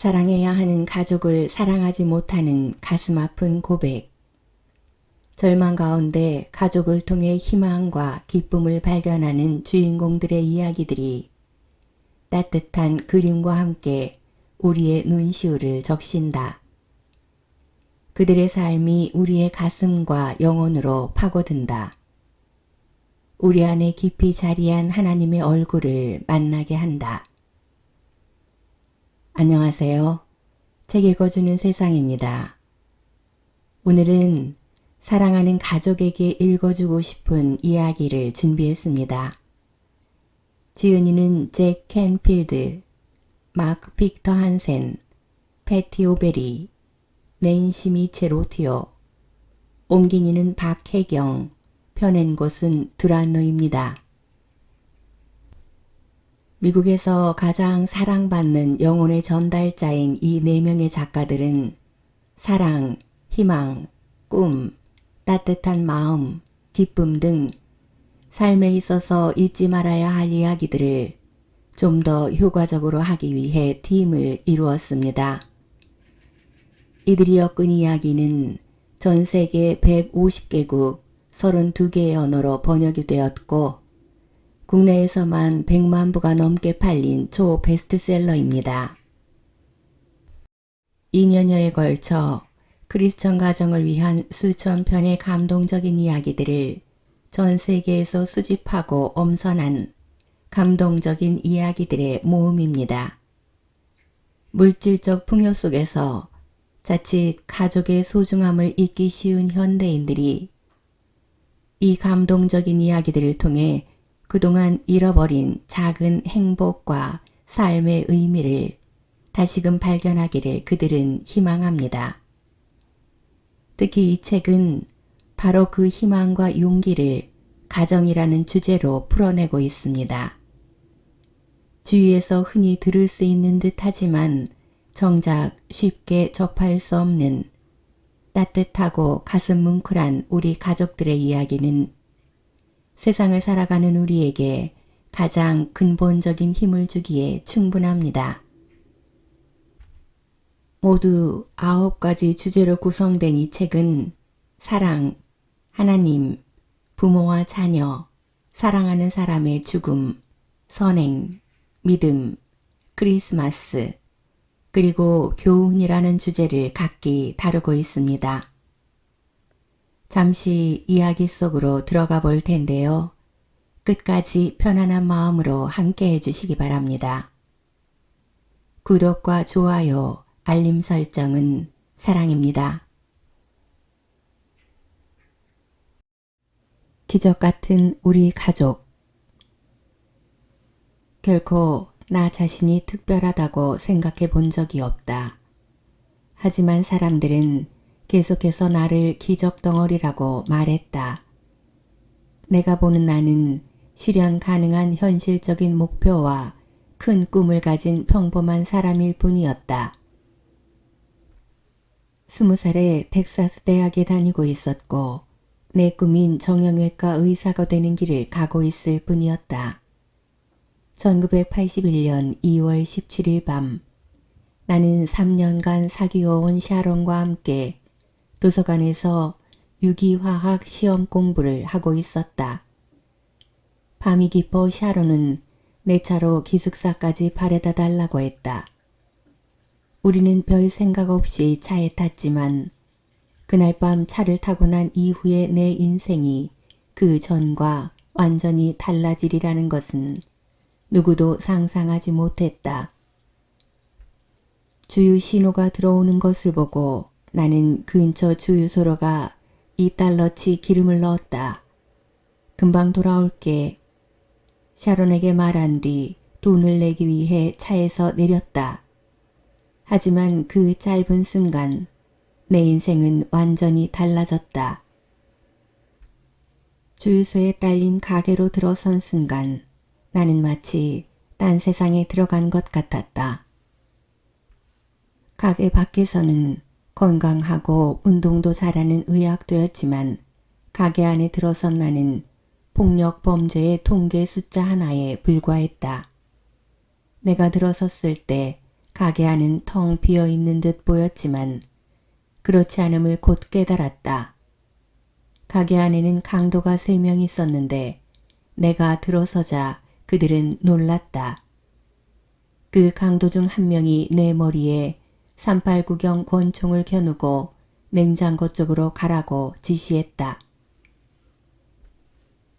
사랑해야 하는 가족을 사랑하지 못하는 가슴 아픈 고백. 절망 가운데 가족을 통해 희망과 기쁨을 발견하는 주인공들의 이야기들이 따뜻한 그림과 함께 우리의 눈시울을 적신다. 그들의 삶이 우리의 가슴과 영혼으로 파고든다. 우리 안에 깊이 자리한 하나님의 얼굴을 만나게 한다. 안녕하세요. 책 읽어주는 세상입니다. 오늘은 사랑하는 가족에게 읽어주고 싶은 이야기를 준비했습니다. 지은이는 잭 캔필드, 마크 빅터 한센, 패티 오베리, 낸시 미첼 오티오, 옮긴 이는 박혜경, 펴낸 곳은 두란노입니다. 미국에서 가장 사랑받는 영혼의 전달자인 이 4명의 작가들은 사랑, 희망, 꿈, 따뜻한 마음, 기쁨 등 삶에 있어서 잊지 말아야 할 이야기들을 좀 더 효과적으로 하기 위해 팀을 이루었습니다. 이들이 엮은 이야기는 전 세계 150개국 32개의 언어로 번역이 되었고 국내에서만 100만 부가 넘게 팔린 초 베스트셀러입니다. 2년여에 걸쳐 크리스천 가정을 위한 수천 편의 감동적인 이야기들을 전 세계에서 수집하고 엄선한 감동적인 이야기들의 모음입니다. 물질적 풍요 속에서 자칫 가족의 소중함을 잊기 쉬운 현대인들이 이 감동적인 이야기들을 통해 그동안 잃어버린 작은 행복과 삶의 의미를 다시금 발견하기를 그들은 희망합니다. 특히 이 책은 바로 그 희망과 용기를 가정이라는 주제로 풀어내고 있습니다. 주위에서 흔히 들을 수 있는 듯 하지만 정작 쉽게 접할 수 없는 따뜻하고 가슴 뭉클한 우리 가족들의 이야기는 세상을 살아가는 우리에게 가장 근본적인 힘을 주기에 충분합니다. 모두 9가지 주제로 구성된 이 책은 사랑, 하나님, 부모와 자녀, 사랑하는 사람의 죽음, 선행, 믿음, 크리스마스, 그리고 교훈이라는 주제를 각기 다루고 있습니다. 잠시 이야기 속으로 들어가 볼 텐데요. 끝까지 편안한 마음으로 함께 해주시기 바랍니다. 구독과 좋아요, 알림 설정은 사랑입니다. 기적 같은 우리 가족. 결코 나 자신이 특별하다고 생각해 본 적이 없다. 하지만 사람들은 계속해서 나를 기적 덩어리라고 말했다. 내가 보는 나는 실현 가능한 현실적인 목표와 큰 꿈을 가진 평범한 사람일 뿐이었다. 20살에 텍사스 대학에 다니고 있었고 내 꿈인 정형외과 의사가 되는 길을 가고 있을 뿐이었다. 1981년 2월 17일 밤 나는 3년간 사귀어온 샤론과 함께 도서관에서 유기화학 시험 공부를 하고 있었다. 밤이 깊어 샤론은 내 차로 기숙사까지 바래다 달라고 했다. 우리는 별 생각 없이 차에 탔지만 그날 밤 차를 타고 난 이후의 내 인생이 그 전과 완전히 달라지리라는 것은 누구도 상상하지 못했다. 주유 신호가 들어오는 것을 보고 나는 근처 주유소로 가 $2치 기름을 넣었다. 금방 돌아올게. 샤론에게 말한 뒤 돈을 내기 위해 차에서 내렸다. 하지만 그 짧은 순간 내 인생은 완전히 달라졌다. 주유소에 딸린 가게로 들어선 순간 나는 마치 딴 세상에 들어간 것 같았다. 가게 밖에서는 건강하고 운동도 잘하는 의학도였지만 가게 안에 들어선 나는 폭력 범죄의 통계 숫자 하나에 불과했다. 내가 들어섰을 때 가게 안은 텅 비어있는 듯 보였지만 그렇지 않음을 곧 깨달았다. 가게 안에는 강도가 3명 있었는데 내가 들어서자 그들은 놀랐다. 그 강도 중 한 명이 내 머리에 389경 권총을 겨누고 냉장고 쪽으로 가라고 지시했다.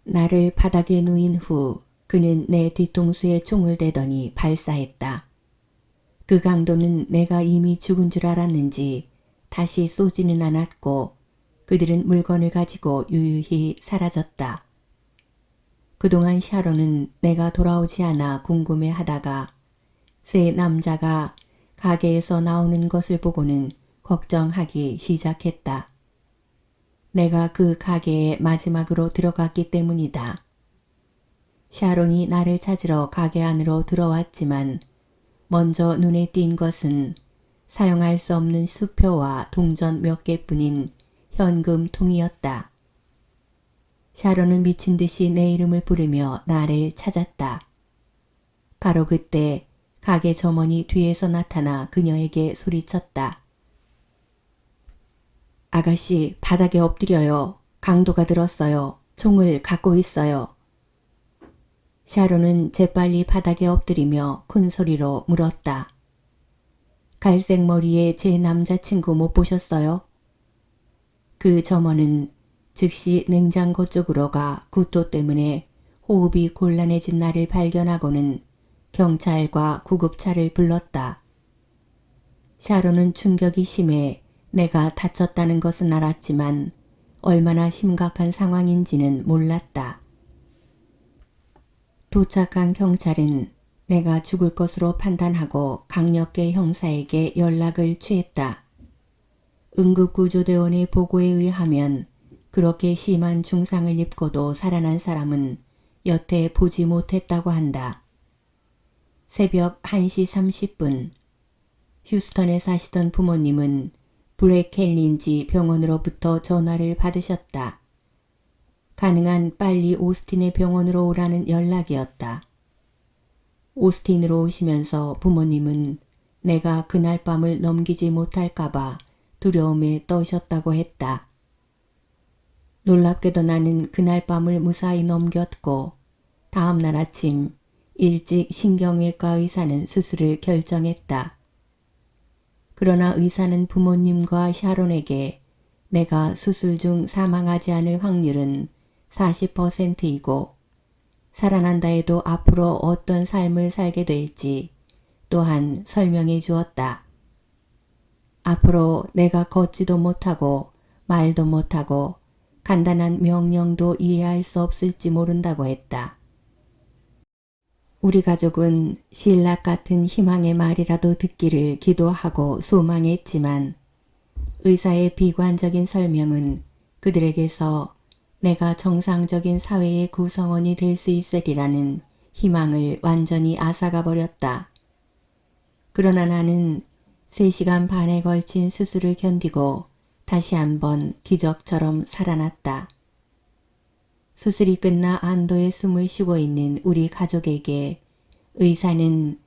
나를 바닥에 누인 후 그는 내 뒤통수에 총을 대더니 발사했다. 그 강도는 내가 이미 죽은 줄 알았는지 다시 쏘지는 않았고 그들은 물건을 가지고 유유히 사라졌다. 그동안 샤론은 내가 돌아오지 않아 궁금해하다가 세 남자가 가게에서 나오는 것을 보고는 걱정하기 시작했다. 내가 그 가게에 마지막으로 들어갔기 때문이다. 샤론이 나를 찾으러 가게 안으로 들어왔지만 먼저 눈에 띈 것은 사용할 수 없는 수표와 동전 몇 개뿐인 현금통이었다. 샤론은 미친 듯이 내 이름을 부르며 나를 찾았다. 바로 그때 가게 점원이 뒤에서 나타나 그녀에게 소리쳤다. 아가씨, 바닥에 엎드려요. 강도가 들었어요. 총을 갖고 있어요. 샤론은 재빨리 바닥에 엎드리며 큰 소리로 물었다. 갈색 머리에 제 남자친구 못 보셨어요? 그 점원은 즉시 냉장고 쪽으로 가 구토 때문에 호흡이 곤란해진 나를 발견하고는 경찰과 구급차를 불렀다. 샤론은 충격이 심해 내가 다쳤다는 것은 알았지만 얼마나 심각한 상황인지는 몰랐다. 도착한 경찰은 내가 죽을 것으로 판단하고 강력계 형사에게 연락을 취했다. 응급구조대원의 보고에 의하면 그렇게 심한 중상을 입고도 살아난 사람은 여태 보지 못했다고 한다. 새벽 1시 30분 휴스턴에 사시던 부모님은 블랙 켈린지 병원으로부터 전화를 받으셨다. 가능한 빨리 오스틴의 병원으로 오라는 연락이었다. 오스틴으로 오시면서 부모님은 내가 그날 밤을 넘기지 못할까봐 두려움에 떠셨다고 했다. 놀랍게도 나는 그날 밤을 무사히 넘겼고 다음 날 아침 일찍 신경외과 의사는 수술을 결정했다. 그러나 의사는 부모님과 샤론에게 내가 수술 중 사망하지 않을 확률은 40%이고 살아난다 해도 앞으로 어떤 삶을 살게 될지 또한 설명해 주었다. 앞으로 내가 걷지도 못하고 말도 못하고 간단한 명령도 이해할 수 없을지 모른다고 했다. 우리 가족은 신락 같은 희망의 말이라도 듣기를 기도하고 소망했지만 의사의 비관적인 설명은 그들에게서 내가 정상적인 사회의 구성원이 될 수 있으리라는 희망을 완전히 앗아가 버렸다. 그러나 나는 3시간 반에 걸친 수술을 견디고 다시 한번 기적처럼 살아났다. 수술이 끝나 안도의 숨을 쉬고 있는 우리 가족에게 의사는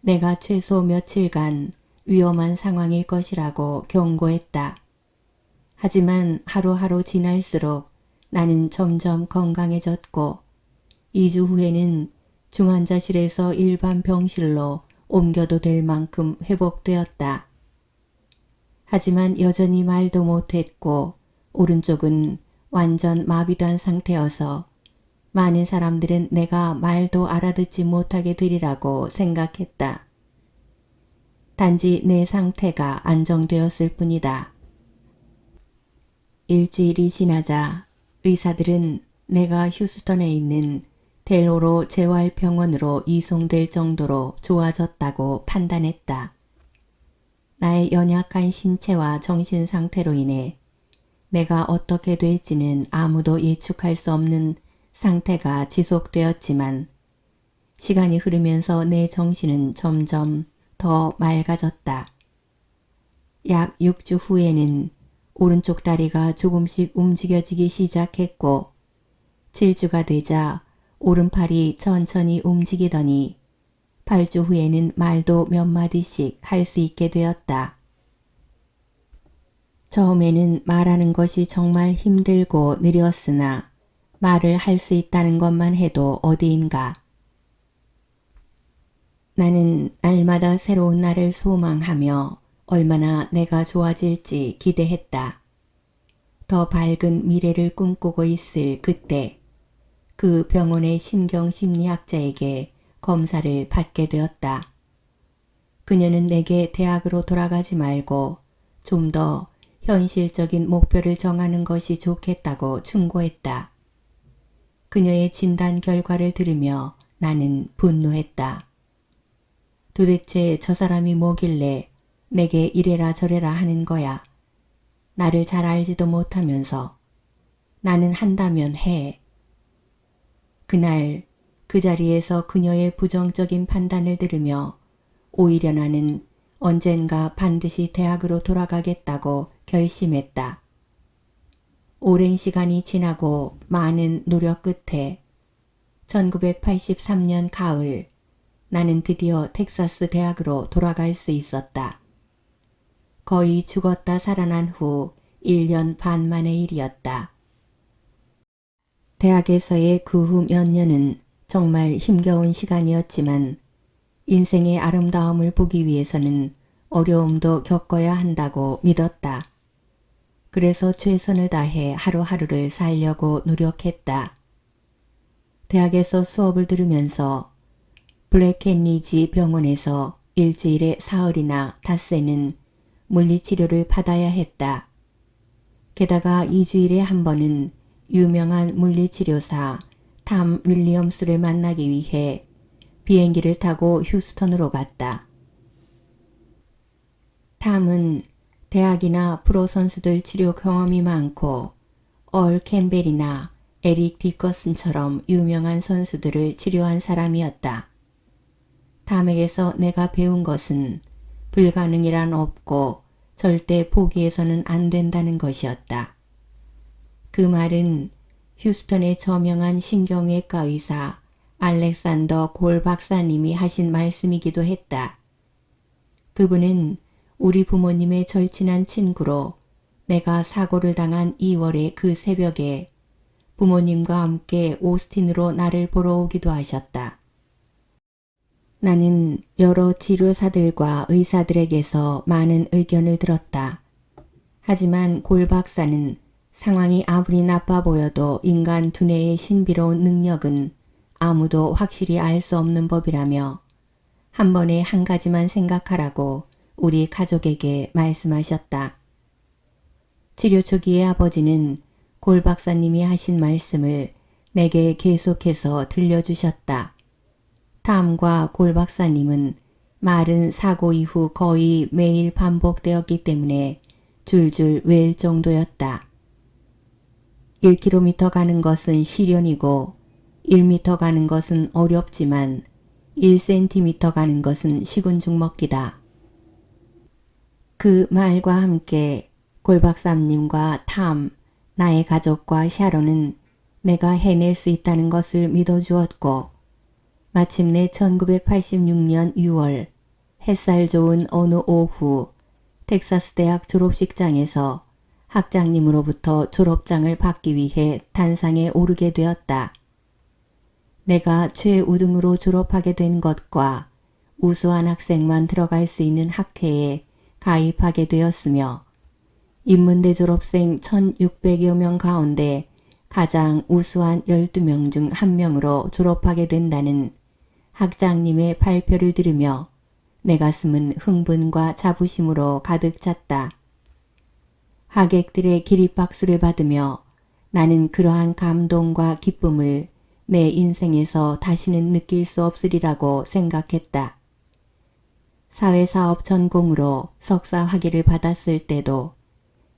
내가 최소 며칠간 위험한 상황일 것이라고 경고했다. 하지만 하루하루 지날수록 나는 점점 건강해졌고 2주 후에는 중환자실에서 일반 병실로 옮겨도 될 만큼 회복되었다. 하지만 여전히 말도 못했고 오른쪽은 완전 마비된 상태여서 많은 사람들은 내가 말도 알아듣지 못하게 되리라고 생각했다. 단지 내 상태가 안정되었을 뿐이다. 일주일이 지나자 의사들은 내가 휴스턴에 있는 델오로 재활병원으로 이송될 정도로 좋아졌다고 판단했다. 나의 연약한 신체와 정신 상태로 인해 내가 어떻게 될지는 아무도 예측할 수 없는 상태가 지속되었지만 시간이 흐르면서 내 정신은 점점 더 맑아졌다. 약 6주 후에는 오른쪽 다리가 조금씩 움직여지기 시작했고 7주가 되자 오른팔이 천천히 움직이더니 8주 후에는 말도 몇 마디씩 할 수 있게 되었다. 처음에는 말하는 것이 정말 힘들고 느렸으나 말을 할 수 있다는 것만 해도 어디인가. 나는 날마다 새로운 날을 소망하며 얼마나 내가 좋아질지 기대했다. 더 밝은 미래를 꿈꾸고 있을 그때 그 병원의 신경심리학자에게 검사를 받게 되었다. 그녀는 내게 대학으로 돌아가지 말고 좀 더 현실적인 목표를 정하는 것이 좋겠다고 충고했다. 그녀의 진단 결과를 들으며 나는 분노했다. 도대체 저 사람이 뭐길래 내게 이래라 저래라 하는 거야. 나를 잘 알지도 못하면서. 나는 한다면 해. 그날 그 자리에서 그녀의 부정적인 판단을 들으며 오히려 나는 언젠가 반드시 대학으로 돌아가겠다고 결심했다. 오랜 시간이 지나고 많은 노력 끝에 1983년 가을 나는 드디어 텍사스 대학으로 돌아갈 수 있었다. 거의 죽었다 살아난 후 1년 반 만의 일이었다. 대학에서의 그 후 몇 년은 정말 힘겨운 시간이었지만 인생의 아름다움을 보기 위해서는 어려움도 겪어야 한다고 믿었다. 그래서 최선을 다해 하루하루를 살려고 노력했다. 대학에서 수업을 들으면서 블랙앤리지 병원에서 일주일에 사흘이나 닷새는 물리치료를 받아야 했다. 게다가 2주일에 한 번은 유명한 물리치료사 탐 윌리엄스를 만나기 위해 비행기를 타고 휴스턴으로 갔다. 탐은 대학이나 프로 선수들 치료 경험이 많고 얼 캠벨이나 에릭 디커슨처럼 유명한 선수들을 치료한 사람이었다. 탐에게서 내가 배운 것은 불가능이란 없고 절대 포기해서는 안 된다는 것이었다. 그 말은 휴스턴의 저명한 신경외과 의사 알렉산더 골 박사님이 하신 말씀이기도 했다. 그분은 우리 부모님의 절친한 친구로 내가 사고를 당한 2월의 그 새벽에 부모님과 함께 오스틴으로 나를 보러 오기도 하셨다. 나는 여러 치료사들과 의사들에게서 많은 의견을 들었다. 하지만 골 박사는 상황이 아무리 나빠 보여도 인간 두뇌의 신비로운 능력은 아무도 확실히 알 수 없는 법이라며 한 번에 한 가지만 생각하라고 우리 가족에게 말씀하셨다. 치료 초기의 아버지는 골 박사님이 하신 말씀을 내게 계속해서 들려주셨다. 탐과 골 박사님은 말은 사고 이후 거의 매일 반복되었기 때문에 줄줄 외울 정도였다. 1km 가는 것은 시련이고 1m 가는 것은 어렵지만 1cm 가는 것은 식은 죽 먹기다. 그 말과 함께 골 박사님과 탐, 나의 가족과 샤론은 내가 해낼 수 있다는 것을 믿어주었고 마침내 1986년 6월 햇살 좋은 어느 오후 텍사스 대학 졸업식장에서 학장님으로부터 졸업장을 받기 위해 단상에 오르게 되었다. 내가 최우등으로 졸업하게 된 것과 우수한 학생만 들어갈 수 있는 학회에 가입하게 되었으며 인문대 졸업생 1600여 명 가운데 가장 우수한 12명 중 1명으로 졸업하게 된다는 학장님의 발표를 들으며 내 가슴은 흥분과 자부심으로 가득 찼다. 하객들의 기립박수를 받으며 나는 그러한 감동과 기쁨을 내 인생에서 다시는 느낄 수 없으리라고 생각했다. 사회사업 전공으로 석사 학위를 받았을 때도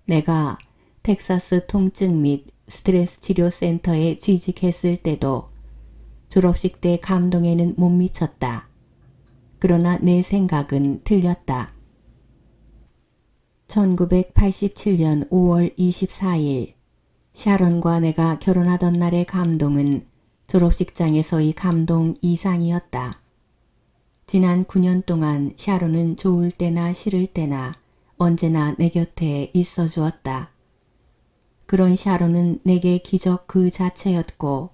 내가 텍사스 통증 및 스트레스 치료 센터에 취직했을 때도 졸업식 때 감동에는 못 미쳤다. 그러나 내 생각은 틀렸다. 1987년 5월 24일 샤론과 내가 결혼하던 날의 감동은 졸업식장에서의 감동 이상이었다. 지난 9년 동안 샤론은 좋을 때나 싫을 때나 언제나 내 곁에 있어 주었다. 그런 샤론은 내게 기적 그 자체였고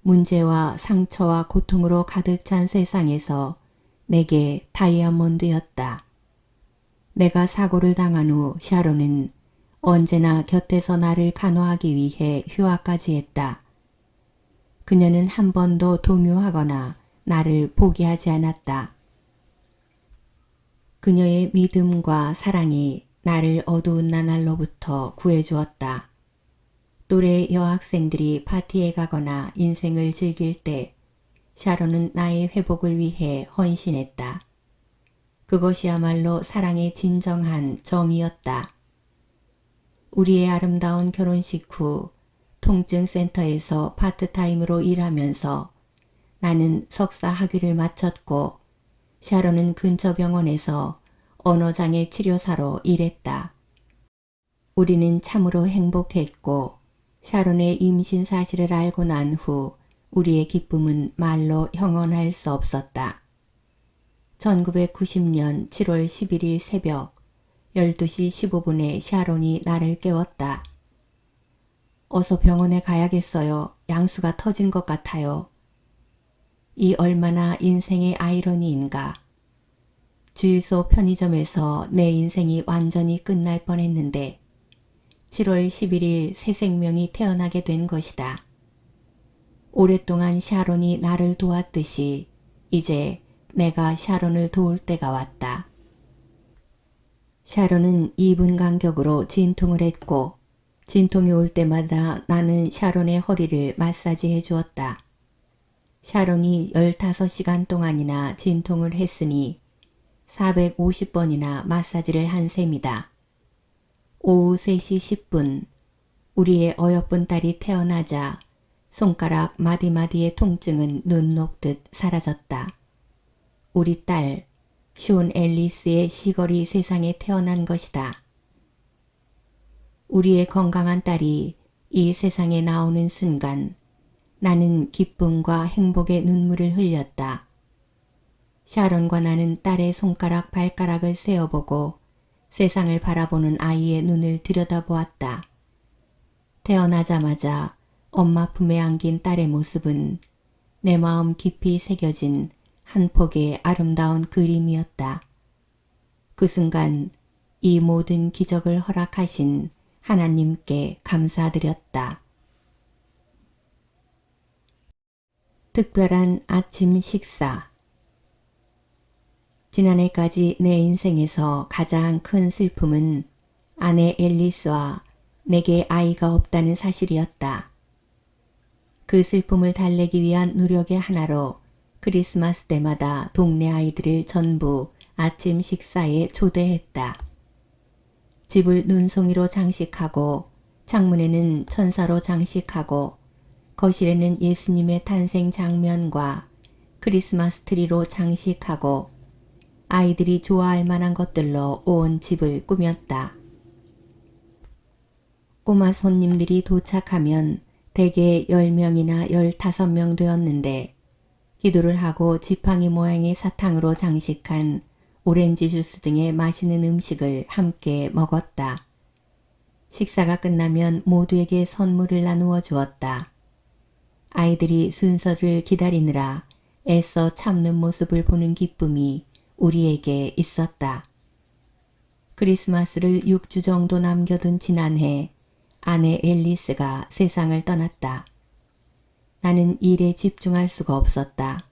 문제와 상처와 고통으로 가득 찬 세상에서 내게 다이아몬드였다. 내가 사고를 당한 후 샤론은 언제나 곁에서 나를 간호하기 위해 휴학까지 했다. 그녀는 한 번도 동요하거나 나를 포기하지 않았다. 그녀의 믿음과 사랑이 나를 어두운 나날로부터 구해주었다. 또래 여학생들이 파티에 가거나 인생을 즐길 때 샤론은 나의 회복을 위해 헌신했다. 그것이야말로 사랑의 진정한 정이었다. 우리의 아름다운 결혼식 후 통증센터에서 파트타임으로 일하면서 나는 석사 학위를 마쳤고 샤론은 근처 병원에서 언어장애 치료사로 일했다. 우리는 참으로 행복했고 샤론의 임신 사실을 알고 난 후 우리의 기쁨은 말로 형언할 수 없었다. 1990년 7월 11일 새벽 12시 15분에 샤론이 나를 깨웠다. 어서 병원에 가야겠어요. 양수가 터진 것 같아요. 이 얼마나 인생의 아이러니인가. 주유소 편의점에서 내 인생이 완전히 끝날 뻔했는데 7월 11일 새 생명이 태어나게 된 것이다. 오랫동안 샤론이 나를 도왔듯이 이제 내가 샤론을 도울 때가 왔다. 샤론은 2분 간격으로 진통을 했고 진통이 올 때마다 나는 샤론의 허리를 마사지해 주었다. 샤론이 15시간 동안이나 진통을 했으니 450번이나 마사지를 한 셈이다. 오후 3시 10분 우리의 어여쁜 딸이 태어나자 손가락 마디마디의 통증은 눈 녹듯 사라졌다. 우리 딸 숀 앨리스의 시걸이 세상에 태어난 것이다. 우리의 건강한 딸이 이 세상에 나오는 순간 나는 기쁨과 행복의 눈물을 흘렸다. 샤론과 나는 딸의 손가락 발가락을 세어보고 세상을 바라보는 아이의 눈을 들여다보았다. 태어나자마자 엄마 품에 안긴 딸의 모습은 내 마음 깊이 새겨진 한 폭의 아름다운 그림이었다. 그 순간 이 모든 기적을 허락하신 하나님께 감사드렸다. 특별한 아침 식사. 지난해까지 내 인생에서 가장 큰 슬픔은 아내 앨리스와 내게 아이가 없다는 사실이었다. 그 슬픔을 달래기 위한 노력의 하나로 크리스마스 때마다 동네 아이들을 전부 아침 식사에 초대했다. 집을 눈송이로 장식하고 창문에는 천사로 장식하고 거실에는 예수님의 탄생 장면과 크리스마스 트리로 장식하고 아이들이 좋아할 만한 것들로 온 집을 꾸몄다. 꼬마 손님들이 도착하면 대개 10명이나 15명 되었는데 기도를 하고 지팡이 모양의 사탕으로 장식한 오렌지 주스 등의 맛있는 음식을 함께 먹었다. 식사가 끝나면 모두에게 선물을 나누어 주었다. 아이들이 순서를 기다리느라 애써 참는 모습을 보는 기쁨이 우리에게 있었다. 크리스마스를 6주 정도 남겨둔 지난해 아내 앨리스가 세상을 떠났다. 나는 일에 집중할 수가 없었다.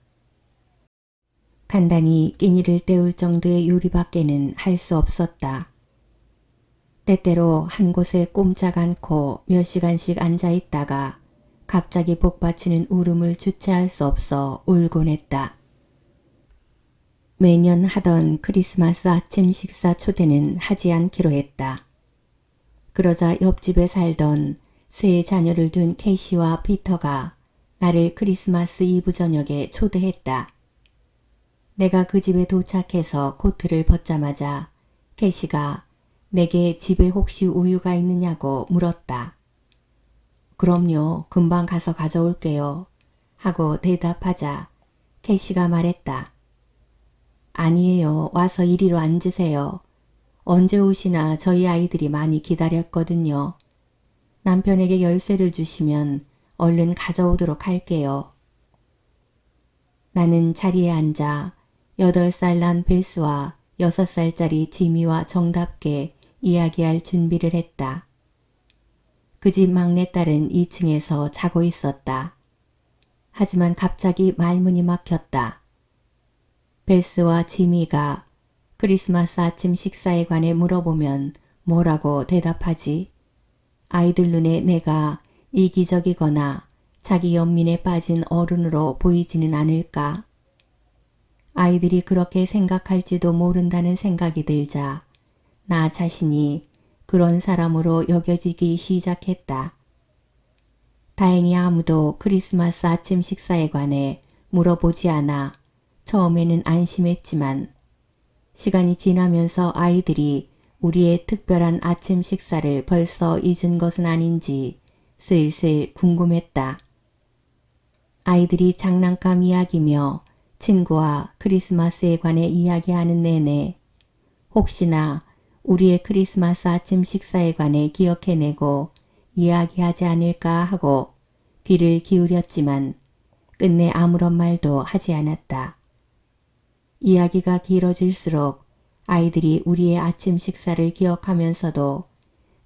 간단히 끼니를 때울 정도의 요리밖에는 할 수 없었다. 때때로 한 곳에 꼼짝 않고 몇 시간씩 앉아있다가 갑자기 복받치는 울음을 주체할 수 없어 울곤 했다. 매년 하던 크리스마스 아침 식사 초대는 하지 않기로 했다. 그러자 옆집에 살던 세 자녀를 둔 캐시와 피터가 나를 크리스마스 이브 저녁에 초대했다. 내가 그 집에 도착해서 코트를 벗자마자 캐시가 내게 집에 혹시 우유가 있느냐고 물었다. 그럼요, 금방 가서 가져올게요. 하고 대답하자 캐시가 말했다. 아니에요. 와서 이리로 앉으세요. 언제 오시나 저희 아이들이 많이 기다렸거든요. 남편에게 열쇠를 주시면 얼른 가져오도록 할게요. 나는 자리에 앉아 8살 난 벨스와 6살짜리 지미와 정답게 이야기할 준비를 했다. 그 집 막내딸은 2층에서 자고 있었다. 하지만 갑자기 말문이 막혔다. 벨스와 지미가 크리스마스 아침 식사에 관해 물어보면 뭐라고 대답하지? 아이들 눈에 내가 이기적이거나 자기 연민에 빠진 어른으로 보이지는 않을까? 아이들이 그렇게 생각할지도 모른다는 생각이 들자 나 자신이 그런 사람으로 여겨지기 시작했다. 다행히 아무도 크리스마스 아침 식사에 관해 물어보지 않아 처음에는 안심했지만 시간이 지나면서 아이들이 우리의 특별한 아침 식사를 벌써 잊은 것은 아닌지 슬슬 궁금했다. 아이들이 장난감 이야기며 친구와 크리스마스에 관해 이야기하는 내내 혹시나 우리의 크리스마스 아침 식사에 관해 기억해내고 이야기하지 않을까 하고 귀를 기울였지만 끝내 아무런 말도 하지 않았다. 이야기가 길어질수록 아이들이 우리의 아침 식사를 기억하면서도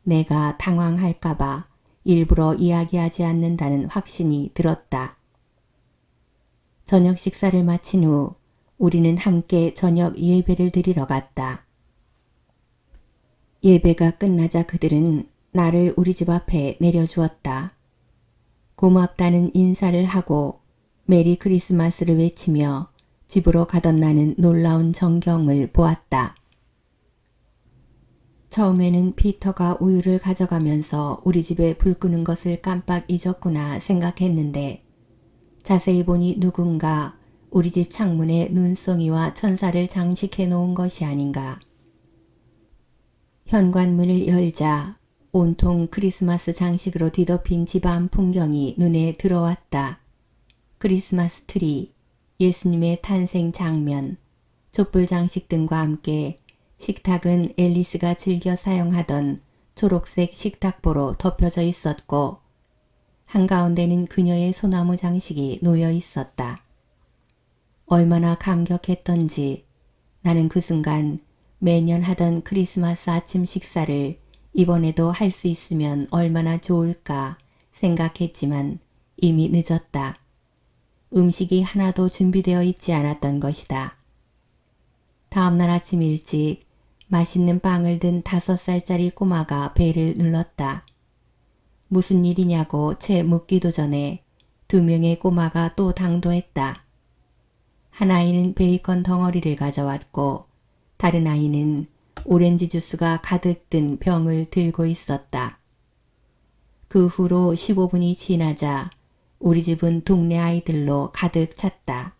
내가 당황할까봐 일부러 이야기하지 않는다는 확신이 들었다. 저녁 식사를 마친 후 우리는 함께 저녁 예배를 드리러 갔다. 예배가 끝나자 그들은 나를 우리 집 앞에 내려주었다. 고맙다는 인사를 하고 메리 크리스마스를 외치며 집으로 가던 나는 놀라운 전경을 보았다. 처음에는 피터가 우유를 가져가면서 우리 집에 불 끄는 것을 깜빡 잊었구나 생각했는데 자세히 보니 누군가 우리 집 창문에 눈송이와 천사를 장식해 놓은 것이 아닌가. 현관문을 열자 온통 크리스마스 장식으로 뒤덮인 집안 풍경이 눈에 들어왔다. 크리스마스 트리, 예수님의 탄생 장면, 촛불 장식 등과 함께 식탁은 앨리스가 즐겨 사용하던 초록색 식탁보로 덮여져 있었고 한가운데는 그녀의 소나무 장식이 놓여 있었다. 얼마나 감격했던지 나는 그 순간 매년 하던 크리스마스 아침 식사를 이번에도 할 수 있으면 얼마나 좋을까 생각했지만 이미 늦었다. 음식이 하나도 준비되어 있지 않았던 것이다. 다음날 아침 일찍 맛있는 빵을 든 5살짜리 꼬마가 배를 눌렀다. 무슨 일이냐고 채 묻기도 전에 2명의 꼬마가 또 당도했다. 한 아이는 베이컨 덩어리를 가져왔고 다른 아이는 오렌지 주스가 가득 든 병을 들고 있었다. 그 후로 15분이 지나자 우리 집은 동네 아이들로 가득 찼다.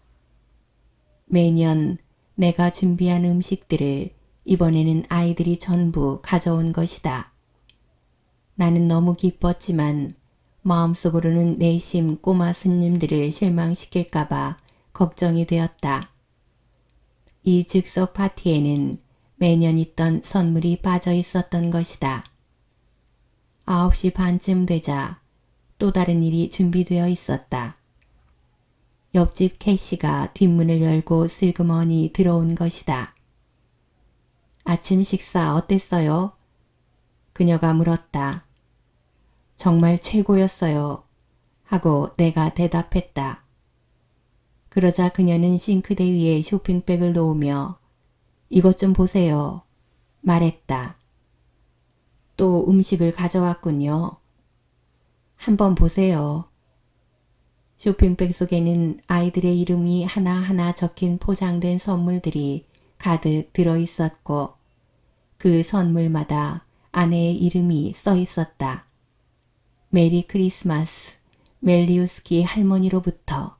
매년 내가 준비한 음식들을 이번에는 아이들이 전부 가져온 것이다. 나는 너무 기뻤지만 마음속으로는 내심 꼬마 스님들을 실망시킬까봐 걱정이 되었다. 이 즉석 파티에는 매년 있던 선물이 빠져 있었던 것이다. 9시 반쯤 되자 또 다른 일이 준비되어 있었다. 옆집 캐시가 뒷문을 열고 슬그머니 들어온 것이다. 아침 식사 어땠어요? 그녀가 물었다. 정말 최고였어요. 하고 내가 대답했다. 그러자 그녀는 싱크대 위에 쇼핑백을 놓으며 이것 좀 보세요. 말했다. 또 음식을 가져왔군요. 한번 보세요. 쇼핑백 속에는 아이들의 이름이 하나하나 적힌 포장된 선물들이 가득 들어있었고 그 선물마다 아내의 이름이 써 있었다. 메리 크리스마스, 멜리우스키 할머니로부터.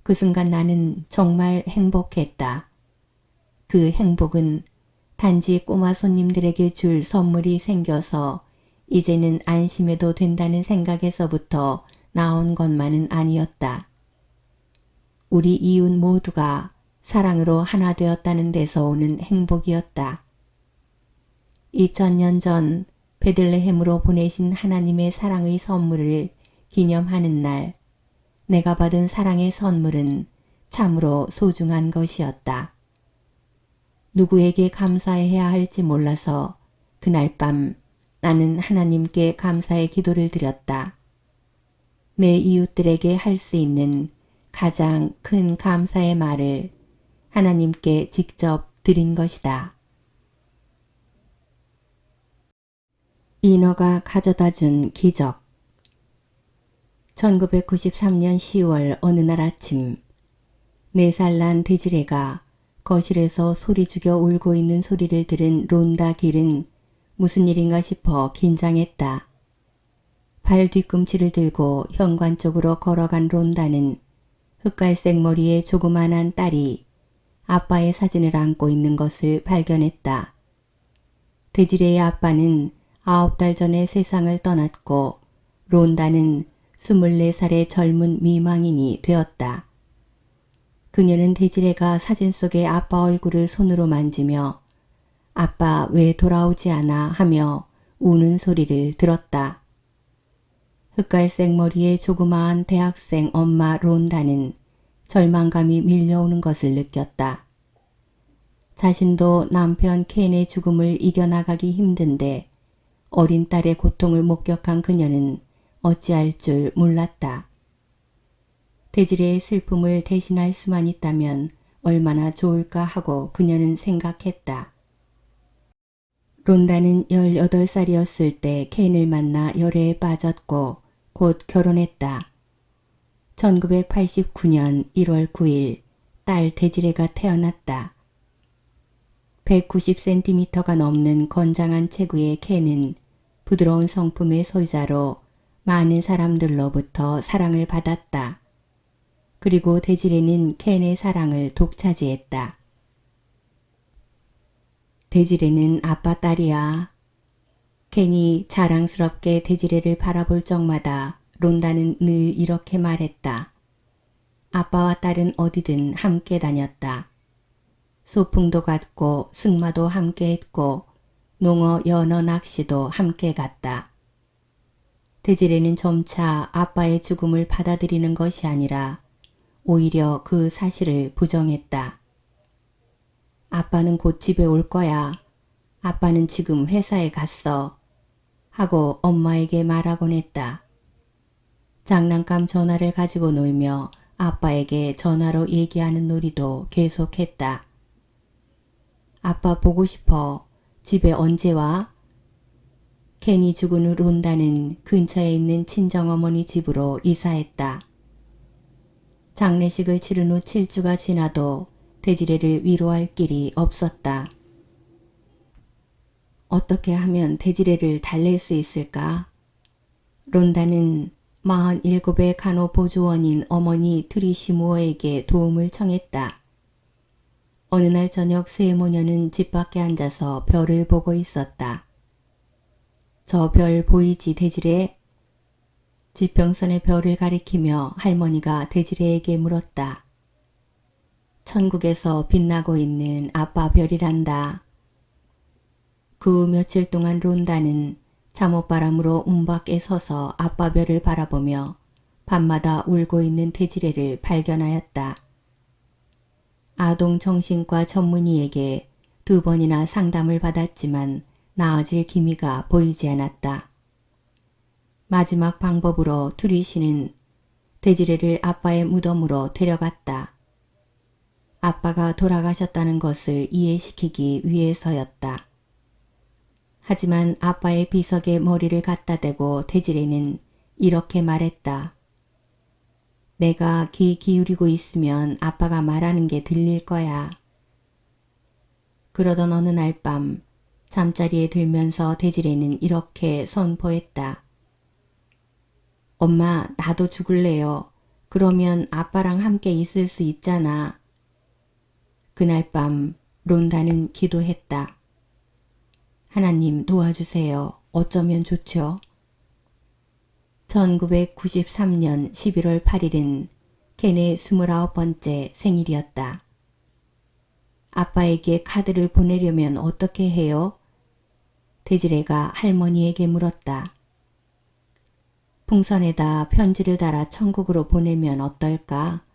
그 순간 나는 정말 행복했다. 그 행복은 단지 꼬마 손님들에게 줄 선물이 생겨서 이제는 안심해도 된다는 생각에서부터 나온 것만은 아니었다. 우리 이웃 모두가 사랑으로 하나 되었다는 데서 오는 행복이었다. 2000년 전 베들레헴으로 보내신 하나님의 사랑의 선물을 기념하는 날, 내가 받은 사랑의 선물은 참으로 소중한 것이었다. 누구에게 감사해야 할지 몰라서 그날 밤 나는 하나님께 감사의 기도를 드렸다. 내 이웃들에게 할 수 있는 가장 큰 감사의 말을 하나님께 직접 드린 것이다. 인어가 가져다 준 기적. 1993년 10월 어느 날 아침, 4살 난 데지레가 거실에서 소리 죽여 울고 있는 소리를 들은 론다 길은 무슨 일인가 싶어 긴장했다. 발 뒤꿈치를 들고 현관 쪽으로 걸어간 론다는 흑갈색 머리의 조그만한 딸이 아빠의 사진을 안고 있는 것을 발견했다. 데지레의 아빠는 9달 전에 세상을 떠났고 론다는 24살의 젊은 미망인이 되었다. 그녀는 데지레가 사진 속의 아빠 얼굴을 손으로 만지며 아빠 왜 돌아오지 않아 하며 우는 소리를 들었다. 흑갈색 머리의 조그마한 대학생 엄마 론다는 절망감이 밀려오는 것을 느꼈다. 자신도 남편 켄의 죽음을 이겨나가기 힘든데 어린 딸의 고통을 목격한 그녀는 어찌할 줄 몰랐다. 데지레의 슬픔을 대신할 수만 있다면 얼마나 좋을까 하고 그녀는 생각했다. 론다는 18살이었을 때 켄을 만나 열애에 빠졌고 곧 결혼했다. 1989년 1월 9일 딸 데지레가 태어났다. 190cm가 넘는 건장한 체구의 켄은 부드러운 성품의 소유자로 많은 사람들로부터 사랑을 받았다. 그리고 데지레는 켄의 사랑을 독차지했다. 데지레는 아빠 딸이야. 켄이 자랑스럽게 데지레를 바라볼 적마다 론다는 늘 이렇게 말했다. 아빠와 딸은 어디든 함께 다녔다. 소풍도 갔고 승마도 함께 했고 농어, 연어, 낚시도 함께 갔다. 데지레는 점차 아빠의 죽음을 받아들이는 것이 아니라 오히려 그 사실을 부정했다. 아빠는 곧 집에 올 거야. 아빠는 지금 회사에 갔어. 하고 엄마에게 말하곤 했다. 장난감 전화를 가지고 놀며 아빠에게 전화로 얘기하는 놀이도 계속했다. 아빠 보고 싶어. 집에 언제 와? 켄이 죽은 후 론다는 근처에 있는 친정어머니 집으로 이사했다. 장례식을 치른 후 7주가 지나도 데지레를 위로할 길이 없었다. 어떻게 하면 데지레를 달랠 수 있을까? 론다는 47의 간호보조원인 어머니 트리시무어에게 도움을 청했다. 어느 날 저녁 세모녀는 집 밖에 앉아서 별을 보고 있었다. 저 별 보이지 데지레? 지평선의 별을 가리키며 할머니가 데지레에게 물었다. 천국에서 빛나고 있는 아빠 별이란다. 그 며칠 동안 론다는 잠옷바람으로 문 밖에 서서 아빠 별을 바라보며 밤마다 울고 있는 데지레를 발견하였다. 아동 정신과 전문의에게 2번이나 상담을 받았지만 나아질 기미가 보이지 않았다. 마지막 방법으로 투리 씨는 데지레를 아빠의 무덤으로 데려갔다. 아빠가 돌아가셨다는 것을 이해시키기 위해서였다. 하지만 아빠의 비석에 머리를 갖다 대고 데지레는 이렇게 말했다. 내가 귀 기울이고 있으면 아빠가 말하는 게 들릴 거야. 그러던 어느 날 밤 잠자리에 들면서 데지레는 이렇게 선포했다. 엄마, 나도 죽을래요. 그러면 아빠랑 함께 있을 수 있잖아. 그날 밤 론다는 기도했다. 하나님 도와주세요. 어쩌면 좋죠? 1993년 11월 8일은 켄의 29번째 생일이었다. 아빠에게 카드를 보내려면 어떻게 해요? 대지레가 할머니에게 물었다. 풍선에다 편지를 달아 천국으로 보내면 어떨까?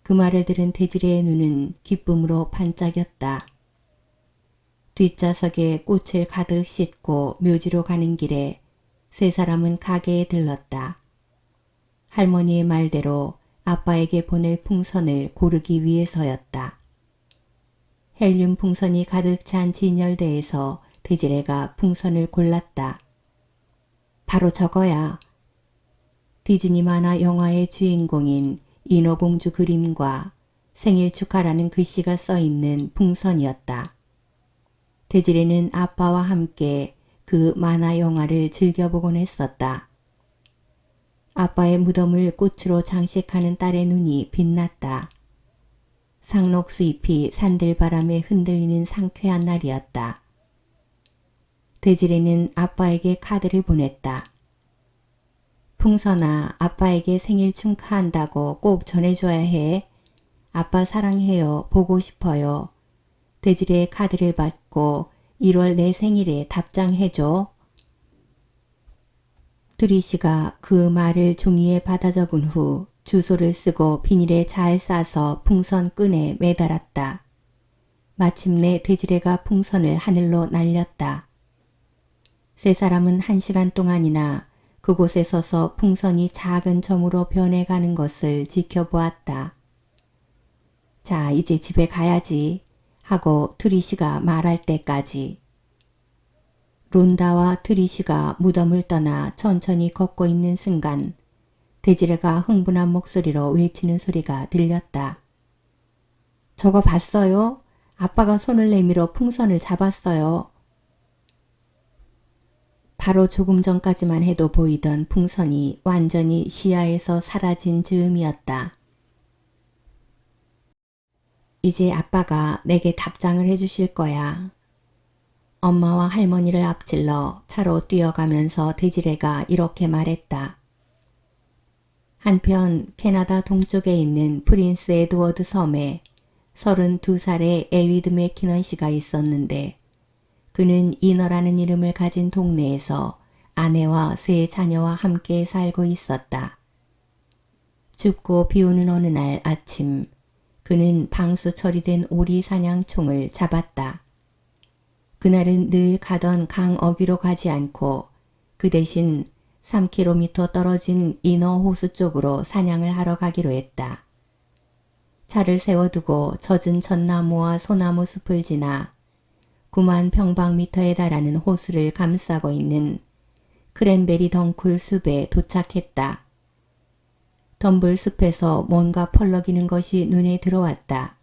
그 말을 들은 대지레의 눈은 기쁨으로 반짝였다. 뒷좌석에 꽃을 가득 싣고 묘지로 가는 길에 세 사람은 가게에 들렀다. 할머니의 말대로 아빠에게 보낼 풍선을 고르기 위해서였다. 헬륨 풍선이 가득 찬 진열대에서 대지레가 풍선을 골랐다. 바로 저거야. 디즈니 만화 영화의 주인공인 인어공주 그림과 생일 축하라는 글씨가 써있는 풍선이었다. 대지레는 아빠와 함께 그 만화 영화를 즐겨보곤 했었다. 아빠의 무덤을 꽃으로 장식하는 딸의 눈이 빛났다. 상록수 잎이 산들바람에 흔들리는 상쾌한 날이었다. 대지레는 아빠에게 카드를 보냈다. 풍선아, 아빠에게 생일 축하한다고 꼭 전해줘야 해. 아빠 사랑해요. 보고 싶어요. 대지레의 카드를 받고 1월 내 생일에 답장해줘. 트리시가 그 말을 종이에 받아 적은 후 주소를 쓰고 비닐에 잘 싸서 풍선 끈에 매달았다. 마침내 대지레가 풍선을 하늘로 날렸다. 세 사람은 1시간 동안이나 그곳에 서서 풍선이 작은 점으로 변해가는 것을 지켜보았다. 자, 이제 집에 가야지 하고 트리시가 말할 때까지. 론다와 트리시가 무덤을 떠나 천천히 걷고 있는 순간 대지레가 흥분한 목소리로 외치는 소리가 들렸다. 저거 봤어요? 아빠가 손을 내밀어 풍선을 잡았어요. 바로 조금 전까지만 해도 보이던 풍선이 완전히 시야에서 사라진 즈음이었다. 이제 아빠가 내게 답장을 해주실 거야. 엄마와 할머니를 앞질러 차로 뛰어가면서 대지레가 이렇게 말했다. 한편 캐나다 동쪽에 있는 프린스 에드워드 섬에 32살의 에위드 맥키넌 씨가 있었는데 그는 이너라는 이름을 가진 동네에서 아내와 세 자녀와 함께 살고 있었다. 춥고 비오는 어느 날 아침 그는 방수 처리된 오리 사냥총을 잡았다. 그날은 늘 가던 강 어귀로 가지 않고 그 대신 3km 떨어진 이너 호수 쪽으로 사냥을 하러 가기로 했다. 차를 세워두고 젖은 전나무와 소나무 숲을 지나 9만 평방미터에 달하는 호수를 감싸고 있는 크랜베리 덩쿨 숲에 도착했다. 덤불 숲에서 뭔가 펄럭이는 것이 눈에 들어왔다.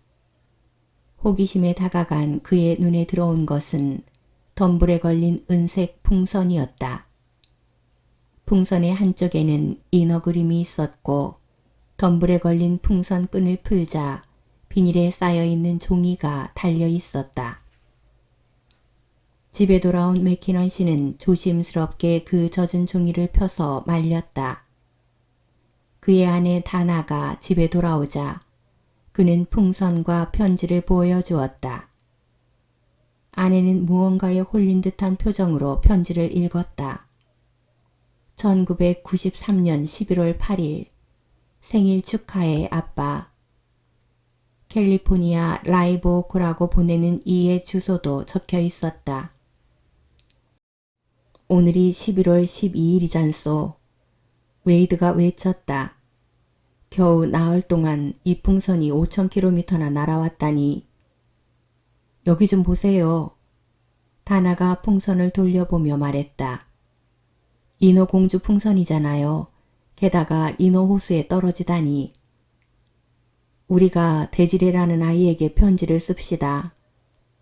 호기심에 다가간 그의 눈에 들어온 것은 덤불에 걸린 은색 풍선이었다. 풍선의 한쪽에는 인어 그림이 있었고 덤불에 걸린 풍선 끈을 풀자 비닐에 쌓여있는 종이가 달려 있었다. 집에 돌아온 맥키넌 씨는 조심스럽게 그 젖은 종이를 펴서 말렸다. 그의 아내 다나가 집에 돌아오자 그는 풍선과 편지를 보여주었다. 아내는 무언가에 홀린 듯한 표정으로 편지를 읽었다. 1993년 11월 8일 생일 축하해 아빠. 캘리포니아 라이브 오크라고 보내는 이의 주소도 적혀 있었다. 오늘이 11월 12일이잖소. 웨이드가 외쳤다. 겨우 나흘 동안 이 풍선이 5,000km나 날아왔다니. 여기 좀 보세요. 다나가 풍선을 돌려보며 말했다. 인어 공주 풍선이잖아요. 게다가 인어 호수에 떨어지다니. 우리가 대지레라는 아이에게 편지를 씁시다.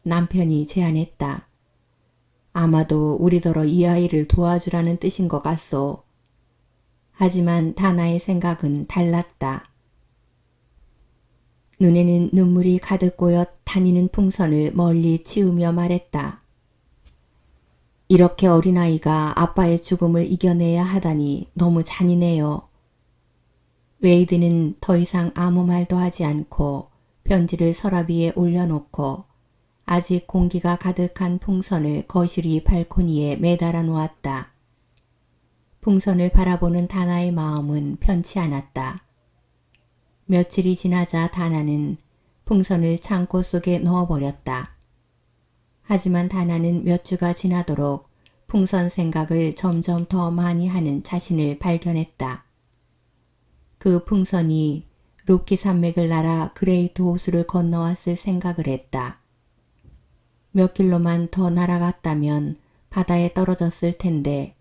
남편이 제안했다. 아마도 우리더러 이 아이를 도와주라는 뜻인 것 같소. 하지만 다나의 생각은 달랐다. 눈에는 눈물이 가득 고여 다니는 풍선을 멀리 치우며 말했다. 이렇게 어린아이가 아빠의 죽음을 이겨내야 하다니 너무 잔인해요. 웨이드는 더 이상 아무 말도 하지 않고 편지를 서랍 위에 올려놓고 아직 공기가 가득한 풍선을 거실 위 발코니에 매달아 놓았다. 풍선을 바라보는 다나의 마음은 편치 않았다. 며칠이 지나자 다나는 풍선을 창고 속에 넣어버렸다. 하지만 다나는 몇 주가 지나도록 풍선 생각을 점점 더 많이 하는 자신을 발견했다. 그 풍선이 루키 산맥을 날아 그레이트 호수를 건너왔을 생각을 했다. 몇 킬로만 더 날아갔다면 바다에 떨어졌을 텐데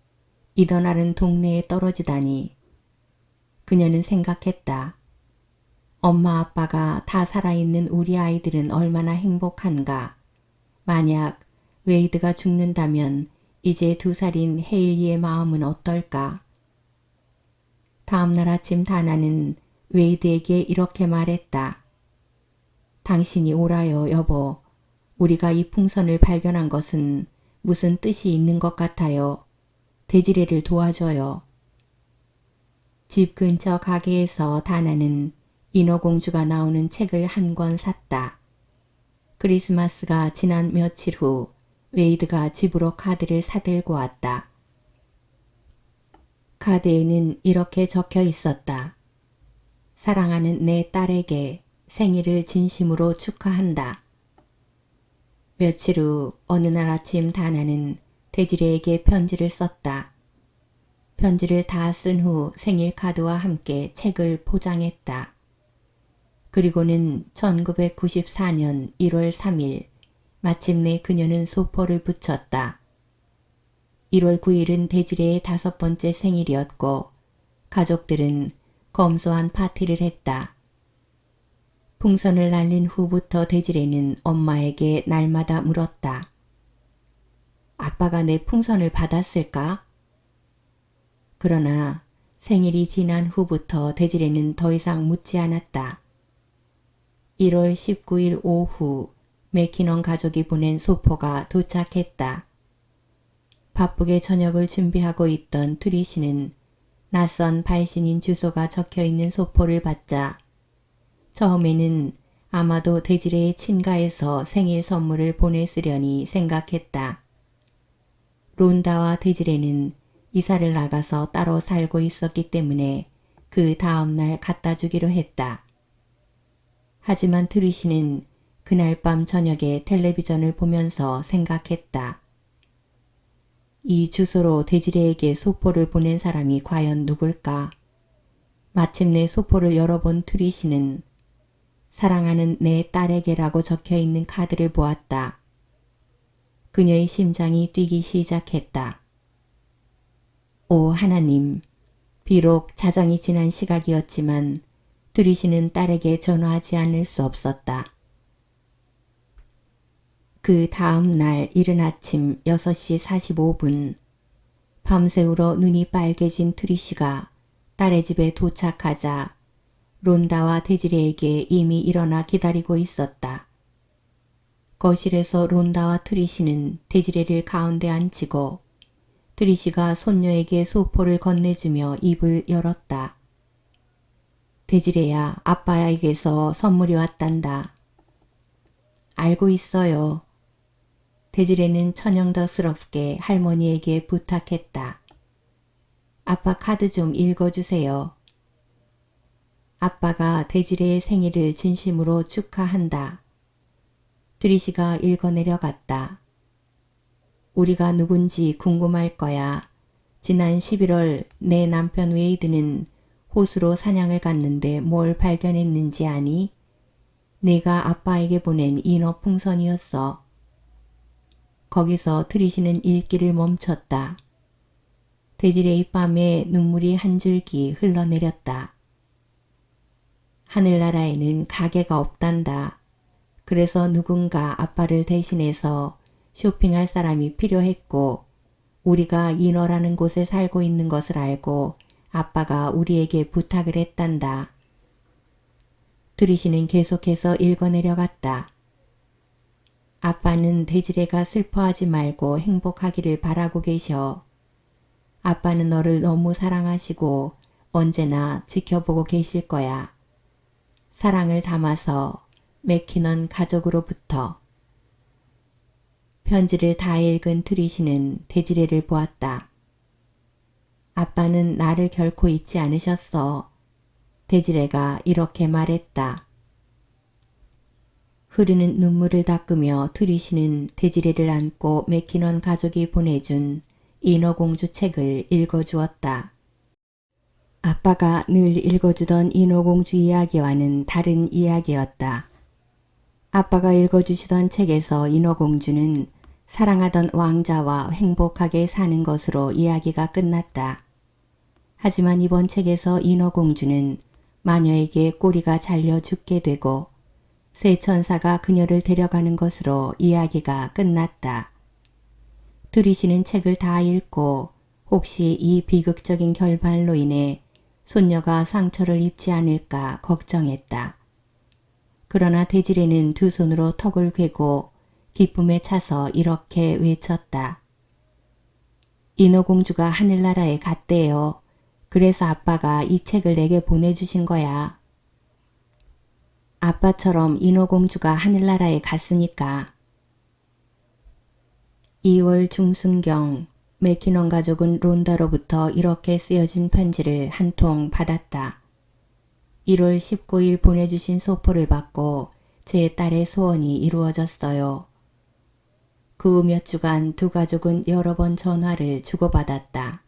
이더날은 동네에 떨어지다니. 그녀는 생각했다. 엄마 아빠가 다 살아있는 우리 아이들은 얼마나 행복한가. 만약 웨이드가 죽는다면 이제 2살인 헤일리의 마음은 어떨까. 다음날 아침 다나는 웨이드에게 이렇게 말했다. 당신이 오라요, 여보. 우리가 이 풍선을 발견한 것은 무슨 뜻이 있는 것 같아요. 데지레를 도와줘요. 집 근처 가게에서 다나는 인어공주가 나오는 책을 한 권 샀다. 크리스마스가 지난 며칠 후 웨이드가 집으로 카드를 사들고 왔다. 카드에는 이렇게 적혀 있었다. 사랑하는 내 딸에게 생일을 진심으로 축하한다. 며칠 후 어느 날 아침 다나는 데지레에게 편지를 썼다. 편지를 다 쓴 후 생일 카드와 함께 책을 포장했다. 그리고는 1994년 1월 3일 마침내 그녀는 소포를 붙였다. 1월 9일은 데지레의 5번째 생일이었고 가족들은 검소한 파티를 했다. 풍선을 날린 후부터 데지레는 엄마에게 날마다 물었다. 아빠가 내 풍선을 받았을까? 그러나 생일이 지난 후부터 데지레는 더 이상 묻지 않았다. 1월 19일 오후 맥키넌 가족이 보낸 소포가 도착했다. 바쁘게 저녁을 준비하고 있던 트리시는 낯선 발신인 주소가 적혀있는 소포를 받자 처음에는 아마도 데지레의 친가에서 생일 선물을 보냈으려니 생각했다. 론다와 데지레는 이사를 나가서 따로 살고 있었기 때문에 그 다음날 갖다 주기로 했다. 하지만 트리시는 그날 밤 저녁에 텔레비전을 보면서 생각했다. 이 주소로 데지레에게 소포를 보낸 사람이 과연 누굴까? 마침내 소포를 열어본 트리시는 사랑하는 내 딸에게라고 적혀있는 카드를 보았다. 그녀의 심장이 뛰기 시작했다. 오 하나님, 비록 자정이 지난 시각이었지만 트리시는 딸에게 전화하지 않을 수 없었다. 그 다음 날 이른 아침 6시 45분 밤새우러 눈이 빨개진 트리시가 딸의 집에 도착하자 론다와 데지레에게 이미 일어나 기다리고 있었다. 거실에서 론다와 트리시는 데지레를 가운데 앉히고 트리시가 손녀에게 소포를 건네주며 입을 열었다. 데지레야, 아빠에게서 선물이 왔단다. 알고 있어요. 데지레는 천연덕스럽게 할머니에게 부탁했다. 아빠 카드 좀 읽어주세요. 아빠가 데지레의 생일을 진심으로 축하한다. 트리시가 읽어내려갔다. 우리가 누군지 궁금할 거야. 지난 11월 내 남편 웨이드는 호수로 사냥을 갔는데 뭘 발견했는지 아니? 내가 아빠에게 보낸 인어 풍선이었어. 거기서 트리시는 읽기를 멈췄다. 데지레의 뺨에 눈물이 한 줄기 흘러내렸다. 하늘나라에는 가게가 없단다. 그래서 누군가 아빠를 대신해서 쇼핑할 사람이 필요했고 우리가 인어라는 곳에 살고 있는 것을 알고 아빠가 우리에게 부탁을 했단다. 트리시는 계속해서 읽어내려갔다. 아빠는 데지레가 슬퍼하지 말고 행복하기를 바라고 계셔. 아빠는 너를 너무 사랑하시고 언제나 지켜보고 계실 거야. 사랑을 담아서 맥키넌 가족으로부터. 편지를 다 읽은 트리시는 데지레를 보았다. 아빠는 나를 결코 잊지 않으셨어. 데지레가 이렇게 말했다. 흐르는 눈물을 닦으며 트리시는 데지레를 안고 맥키넌 가족이 보내준 인어공주 책을 읽어주었다. 아빠가 늘 읽어주던 인어공주 이야기와는 다른 이야기였다. 아빠가 읽어주시던 책에서 인어공주는 사랑하던 왕자와 행복하게 사는 것으로 이야기가 끝났다. 하지만 이번 책에서 인어공주는 마녀에게 꼬리가 잘려 죽게 되고 새 천사가 그녀를 데려가는 것으로 이야기가 끝났다. 트리시는 책을 다 읽고 혹시 이 비극적인 결말로 인해 손녀가 상처를 입지 않을까 걱정했다. 그러나 데지레는 두 손으로 턱을 괴고 기쁨에 차서 이렇게 외쳤다. 인어공주가 하늘나라에 갔대요. 그래서 아빠가 이 책을 내게 보내주신 거야. 아빠처럼 인어공주가 하늘나라에 갔으니까. 2월 중순경 맥키넌 가족은 론다로부터 이렇게 쓰여진 편지를 한 통 받았다. 1월 19일 보내주신 소포를 받고 제 딸의 소원이 이루어졌어요. 그 몇 주간 두 가족은 여러 번 전화를 주고받았다.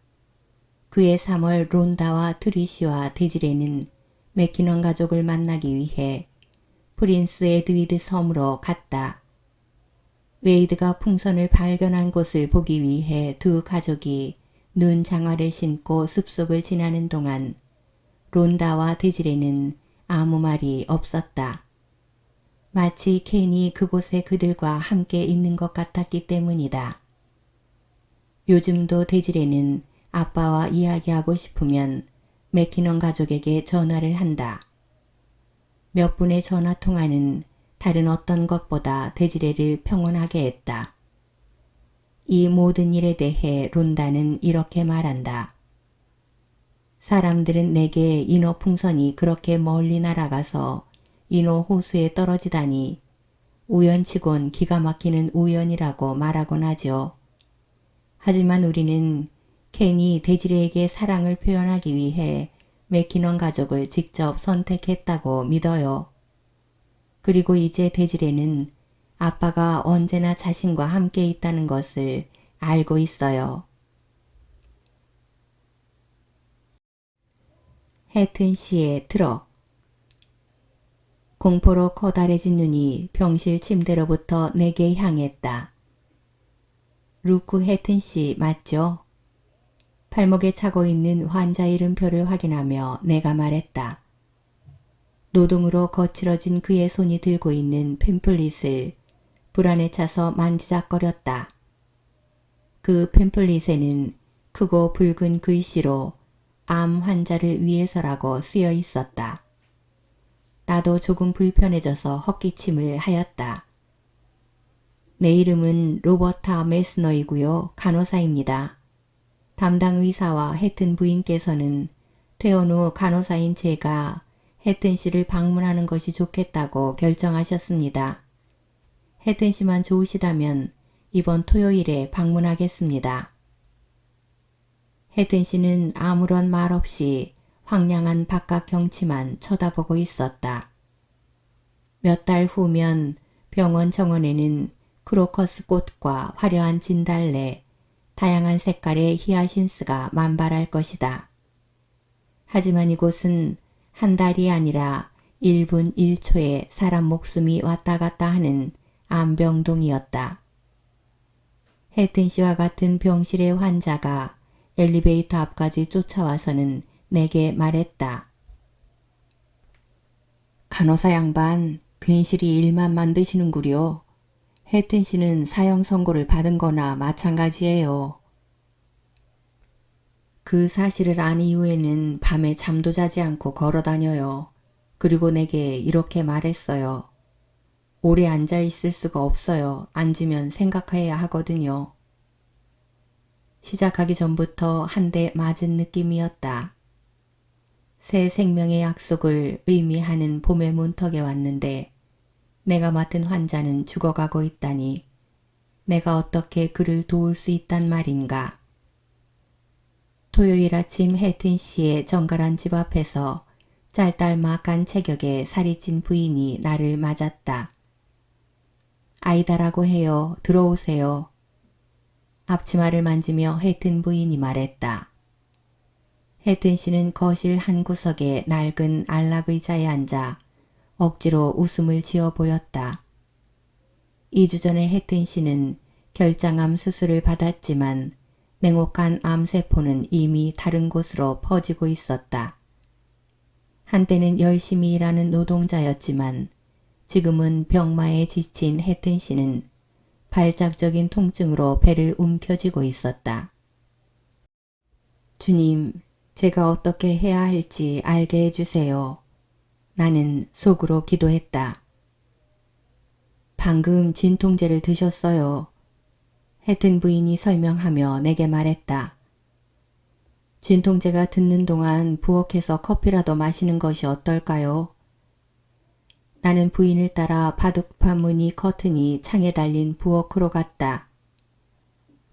그해 3월 론다와 트리시와 데지레는 맥키넌 가족을 만나기 위해 프린스 에드위드 섬으로 갔다. 웨이드가 풍선을 발견한 곳을 보기 위해 두 가족이 눈 장화를 신고 숲속을 지나는 동안 론다와 데지레는 아무 말이 없었다. 마치 켄이 그곳에 그들과 함께 있는 것 같았기 때문이다. 요즘도 데지레는 아빠와 이야기하고 싶으면 맥키넌 가족에게 전화를 한다. 몇 분의 전화통화는 다른 어떤 것보다 데지레를 평온하게 했다. 이 모든 일에 대해 론다는 이렇게 말한다. 사람들은 내게 인어 풍선이 그렇게 멀리 날아가서 인어 호수에 떨어지다니 우연치곤 기가 막히는 우연이라고 말하곤 하죠. 하지만 우리는 켄이 데지레에게 사랑을 표현하기 위해 맥키넌 가족을 직접 선택했다고 믿어요. 그리고 이제 데지레는 아빠가 언제나 자신과 함께 있다는 것을 알고 있어요. 해튼 씨의 트럭. 공포로 커다래진 눈이 병실 침대로부터 내게 향했다. 루크 해튼 씨 맞죠? 발목에 차고 있는 환자 이름표를 확인하며 내가 말했다. 노동으로 거칠어진 그의 손이 들고 있는 팸플릿을 불안에 차서 만지작거렸다. 그 팸플릿에는 크고 붉은 글씨로 암 환자를 위해서라고 쓰여 있었다. 나도 조금 불편해져서 헛기침을 하였다. 내 이름은 로버타 메스너이고요. 간호사입니다. 담당 의사와 해튼 부인께서는 퇴원 후 간호사인 제가 해튼 씨를 방문하는 것이 좋겠다고 결정하셨습니다. 해튼 씨만 좋으시다면 이번 토요일에 방문하겠습니다. 해튼 씨는 아무런 말 없이 황량한 바깥 경치만 쳐다보고 있었다. 몇 달 후면 병원 정원에는 크로커스 꽃과 화려한 진달래, 다양한 색깔의 히아신스가 만발할 것이다. 하지만 이곳은 한 달이 아니라 1분 1초에 사람 목숨이 왔다 갔다 하는 암병동이었다. 해튼 씨와 같은 병실의 환자가 엘리베이터 앞까지 쫓아와서는 내게 말했다. 간호사 양반, 괜시리 일만 만드시는구려. 해튼 씨는 사형 선고를 받은 거나 마찬가지예요. 그 사실을 안 이후에는 밤에 잠도 자지 않고 걸어다녀요. 그리고 내게 이렇게 말했어요. 오래 앉아 있을 수가 없어요. 앉으면 생각해야 하거든요. 시작하기 전부터 한 대 맞은 느낌이었다. 새 생명의 약속을 의미하는 봄의 문턱에 왔는데 내가 맡은 환자는 죽어가고 있다니 내가 어떻게 그를 도울 수 있단 말인가. 토요일 아침 혜튼 씨의 정갈한 집 앞에서 짤딸막한 체격의 살이 찐 부인이 나를 맞았다. 아이다라고 해요. 들어오세요. 앞치마를 만지며 혜튼 부인이 말했다. 혜튼 씨는 거실 한 구석에 낡은 안락의자에 앉아 억지로 웃음을 지어 보였다. 2주 전에 혜튼 씨는 결장암 수술을 받았지만 냉혹한 암세포는 이미 다른 곳으로 퍼지고 있었다. 한때는 열심히 일하는 노동자였지만 지금은 병마에 지친 혜튼 씨는 발작적인 통증으로 배를 움켜쥐고 있었다. 주님, 제가 어떻게 해야 할지 알게 해주세요. 나는 속으로 기도했다. 방금 진통제를 드셨어요. 혜튼 부인이 설명하며 내게 말했다. 진통제가 듣는 동안 부엌에서 커피라도 마시는 것이 어떨까요? 나는 부인을 따라 바둑판 무늬 커튼이 창에 달린 부엌으로 갔다.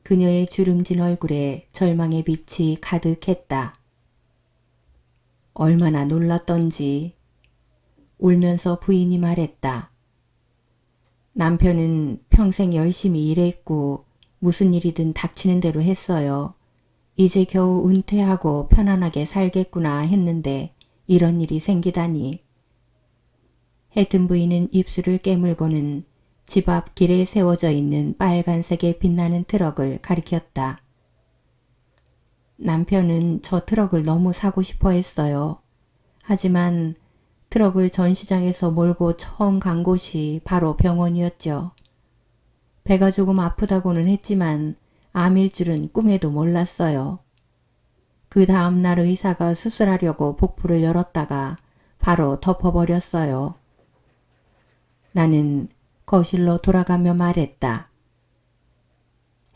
그녀의 주름진 얼굴에 절망의 빛이 가득했다. 얼마나 놀랐던지. 울면서 부인이 말했다. 남편은 평생 열심히 일했고 무슨 일이든 닥치는 대로 했어요. 이제 겨우 은퇴하고 편안하게 살겠구나 했는데 이런 일이 생기다니. 혜튼 부인은 입술을 깨물고는 집 앞 길에 세워져 있는 빨간색의 빛나는 트럭을 가리켰다. 남편은 저 트럭을 너무 사고 싶어 했어요. 하지만 트럭을 전시장에서 몰고 처음 간 곳이 바로 병원이었죠. 배가 조금 아프다고는 했지만 암일 줄은 꿈에도 몰랐어요. 그 다음날 의사가 수술하려고 복부를 열었다가 바로 덮어버렸어요. 나는 거실로 돌아가며 말했다.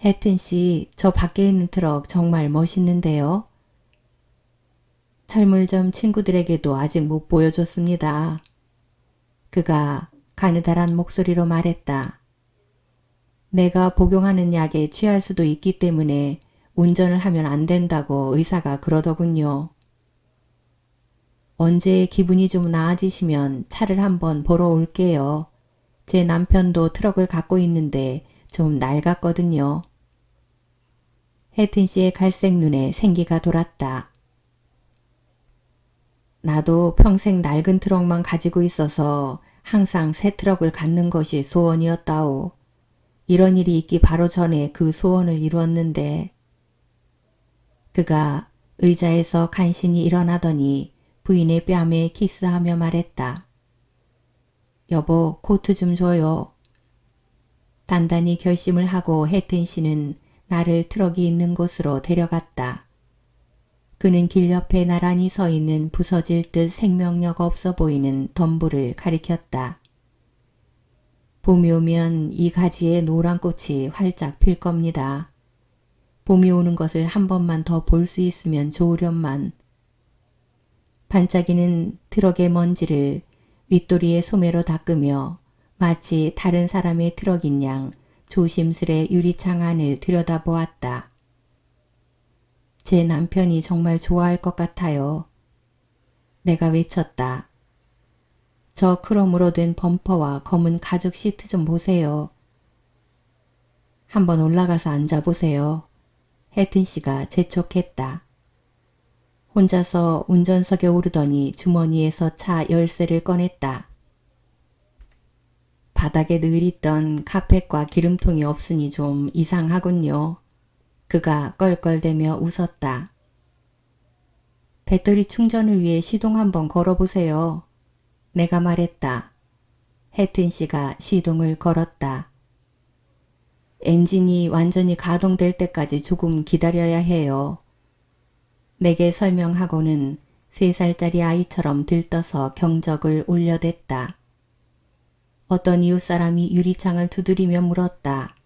혜튼 씨, 저 밖에 있는 트럭 정말 멋있는데요. 철물점 친구들에게도 아직 못 보여줬습니다. 그가 가느다란 목소리로 말했다. 내가 복용하는 약에 취할 수도 있기 때문에 운전을 하면 안 된다고 의사가 그러더군요. 언제 기분이 좀 나아지시면 차를 한번 보러 올게요. 제 남편도 트럭을 갖고 있는데 좀 낡았거든요. 혜튼 씨의 갈색 눈에 생기가 돌았다. 나도 평생 낡은 트럭만 가지고 있어서 항상 새 트럭을 갖는 것이 소원이었다오. 이런 일이 있기 바로 전에 그 소원을 이루었는데. 그가 의자에서 간신히 일어나더니 부인의 뺨에 키스하며 말했다. 여보, 코트 좀 줘요. 단단히 결심을 하고 혜튼 씨는 나를 트럭이 있는 곳으로 데려갔다. 그는 길 옆에 나란히 서 있는 부서질 듯 생명력 없어 보이는 덤불을 가리켰다. 봄이 오면 이 가지에 노란 꽃이 활짝 필 겁니다. 봄이 오는 것을 한 번만 더 볼 수 있으면 좋으련만. 반짝이는 트럭의 먼지를 윗도리의 소매로 닦으며 마치 다른 사람의 트럭인 양 조심스레 유리창 안을 들여다보았다. 제 남편이 정말 좋아할 것 같아요. 내가 외쳤다. 저 크롬으로 된 범퍼와 검은 가죽 시트 좀 보세요. 한번 올라가서 앉아보세요. 혜튼 씨가 재촉했다. 혼자서 운전석에 오르더니 주머니에서 차 열쇠를 꺼냈다. 바닥에 늘 있던 카펫과 기름통이 없으니 좀 이상하군요. 그가 껄껄대며 웃었다. 배터리 충전을 위해 시동 한번 걸어보세요. 내가 말했다. 혜튼 씨가 시동을 걸었다. 엔진이 완전히 가동될 때까지 조금 기다려야 해요. 내게 설명하고는 3살짜리 아이처럼 들떠서 경적을 울려댔다. 어떤 이웃사람이 유리창을 두드리며 물었다.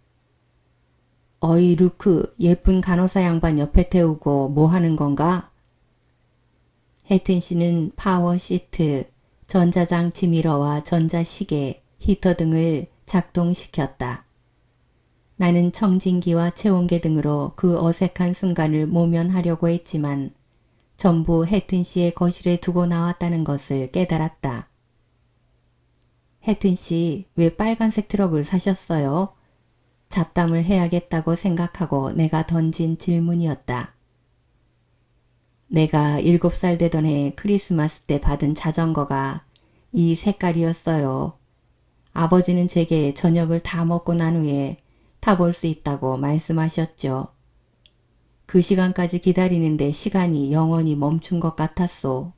어이 루크, 예쁜 간호사 양반 옆에 태우고 뭐 하는 건가? 혜튼 씨는 파워 시트, 전자장치 미러와 전자시계, 히터 등을 작동시켰다. 나는 청진기와 체온계 등으로 그 어색한 순간을 모면하려고 했지만 전부 해튼 씨의 거실에 두고 나왔다는 것을 깨달았다. 해튼 씨, 왜 빨간색 트럭을 사셨어요? 잡담을 해야겠다고 생각하고 내가 던진 질문이었다. 내가 7살 되던 해 크리스마스 때 받은 자전거가 이 색깔이었어요. 아버지는 제게 저녁을 다 먹고 난 후에 타볼 수 있다고 말씀하셨죠. 그 시간까지 기다리는데 시간이 영원히 멈춘 것 같았소.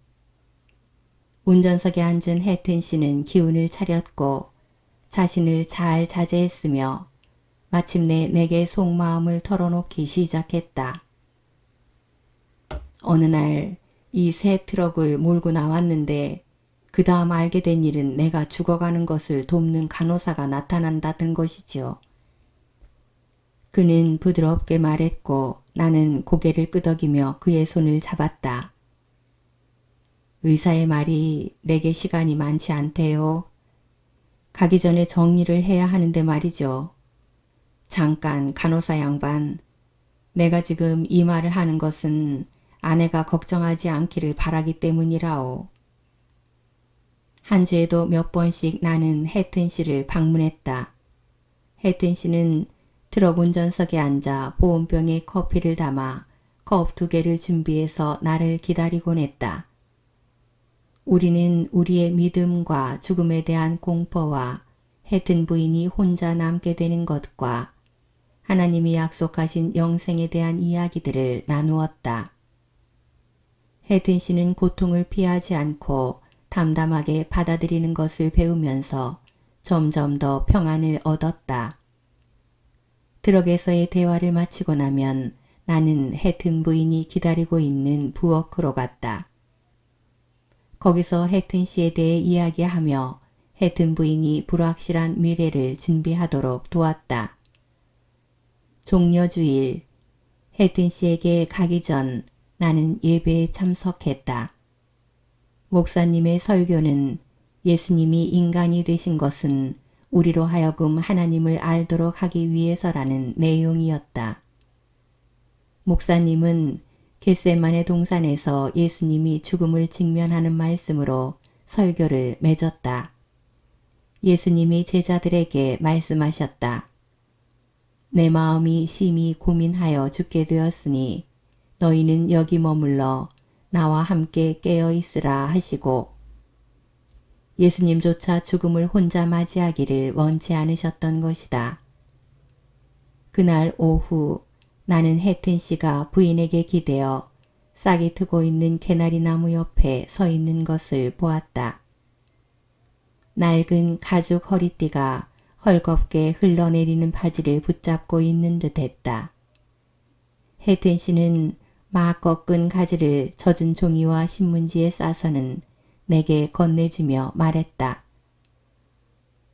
운전석에 앉은 해튼 씨는 기운을 차렸고 자신을 잘 자제했으며 마침내 내게 속마음을 털어놓기 시작했다. 어느 날 이 새 트럭을 몰고 나왔는데 그 다음 알게 된 일은 내가 죽어가는 것을 돕는 간호사가 나타난다던 것이지요. 그는 부드럽게 말했고 나는 고개를 끄덕이며 그의 손을 잡았다. 의사의 말이 내게 시간이 많지 않대요. 가기 전에 정리를 해야 하는데 말이죠. 잠깐 간호사 양반, 내가 지금 이 말을 하는 것은 아내가 걱정하지 않기를 바라기 때문이라오. 한 주에도 몇 번씩 나는 해튼 씨를 방문했다. 해튼 씨는 트럭 운전석에 앉아 보온병에 커피를 담아 컵 2개를 준비해서 나를 기다리곤 했다. 우리는 우리의 믿음과 죽음에 대한 공포와 해튼 부인이 혼자 남게 되는 것과 하나님이 약속하신 영생에 대한 이야기들을 나누었다. 해튼 씨는 고통을 피하지 않고 담담하게 받아들이는 것을 배우면서 점점 더 평안을 얻었다. 트럭에서의 대화를 마치고 나면 나는 해튼 부인이 기다리고 있는 부엌으로 갔다. 거기서 해튼 씨에 대해 이야기하며 해튼 부인이 불확실한 미래를 준비하도록 도왔다. 종려주일, 해튼 씨에게 가기 전 나는 예배에 참석했다. 목사님의 설교는 예수님이 인간이 되신 것은 우리로 하여금 하나님을 알도록 하기 위해서라는 내용이었다. 목사님은 겟세마네 동산에서 예수님이 죽음을 직면하는 말씀으로 설교를 맺었다. 예수님이 제자들에게 말씀하셨다. 내 마음이 심히 고민하여 죽게 되었으니 너희는 여기 머물러 나와 함께 깨어 있으라 하시고 예수님조차 죽음을 혼자 맞이하기를 원치 않으셨던 것이다. 그날 오후 나는 해튼 씨가 부인에게 기대어 싹이 트고 있는 개나리 나무 옆에 서 있는 것을 보았다. 낡은 가죽 허리띠가 헐겁게 흘러내리는 바지를 붙잡고 있는 듯 했다. 해튼 씨는 막 꺾은 가지를 젖은 종이와 신문지에 싸서는 내게 건네주며 말했다.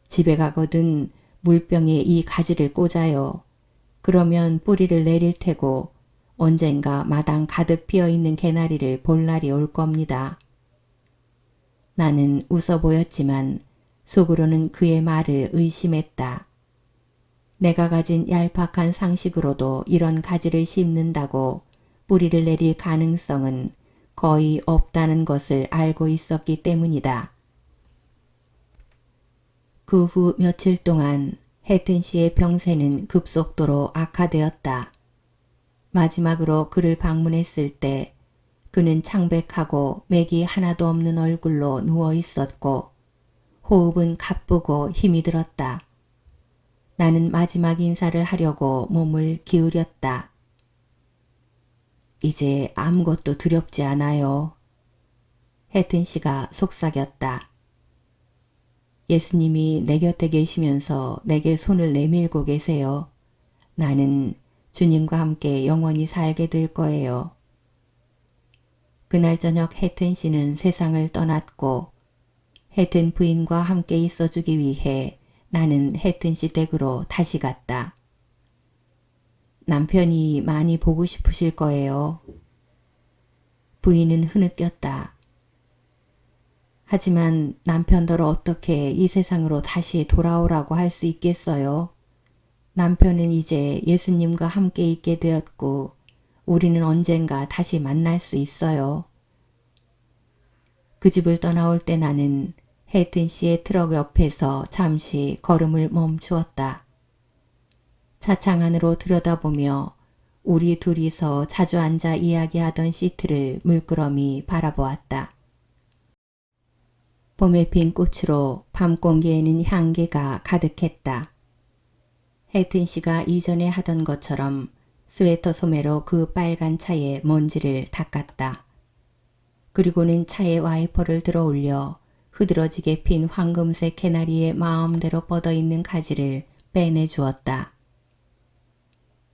집에 가거든 물병에 이 가지를 꽂아요. 그러면 뿌리를 내릴 테고 언젠가 마당 가득 피어있는 개나리를 볼 날이 올 겁니다. 나는 웃어 보였지만 속으로는 그의 말을 의심했다. 내가 가진 얄팍한 상식으로도 이런 가지를 심는다고 뿌리를 내릴 가능성은 거의 없다는 것을 알고 있었기 때문이다. 그 후 며칠 동안 해튼 씨의 병세는 급속도로 악화되었다. 마지막으로 그를 방문했을 때 그는 창백하고 맥이 하나도 없는 얼굴로 누워 있었고 호흡은 가쁘고 힘이 들었다. 나는 마지막 인사를 하려고 몸을 기울였다. 이제 아무것도 두렵지 않아요. 해튼 씨가 속삭였다. 예수님이 내 곁에 계시면서 내게 손을 내밀고 계세요. 나는 주님과 함께 영원히 살게 될 거예요. 그날 저녁 해튼 씨는 세상을 떠났고 해튼 부인과 함께 있어주기 위해 나는 해튼 씨 댁으로 다시 갔다. 남편이 많이 보고 싶으실 거예요. 부인은 흐느꼈다. 하지만 남편더러 어떻게 이 세상으로 다시 돌아오라고 할 수 있겠어요? 남편은 이제 예수님과 함께 있게 되었고 우리는 언젠가 다시 만날 수 있어요. 그 집을 떠나올 때 나는 헤이튼 씨의 트럭 옆에서 잠시 걸음을 멈추었다. 차창 안으로 들여다보며 우리 둘이서 자주 앉아 이야기하던 시트를 물끄러미 바라보았다. 봄에 핀 꽃으로 밤 공기에는 향기가 가득했다. 헤이튼 씨가 이전에 하던 것처럼 스웨터 소매로 그 빨간 차에 먼지를 닦았다. 그리고는 차에 와이퍼를 들어 올려 흐드러지게 핀 황금색 개나리의 마음대로 뻗어있는 가지를 빼내주었다.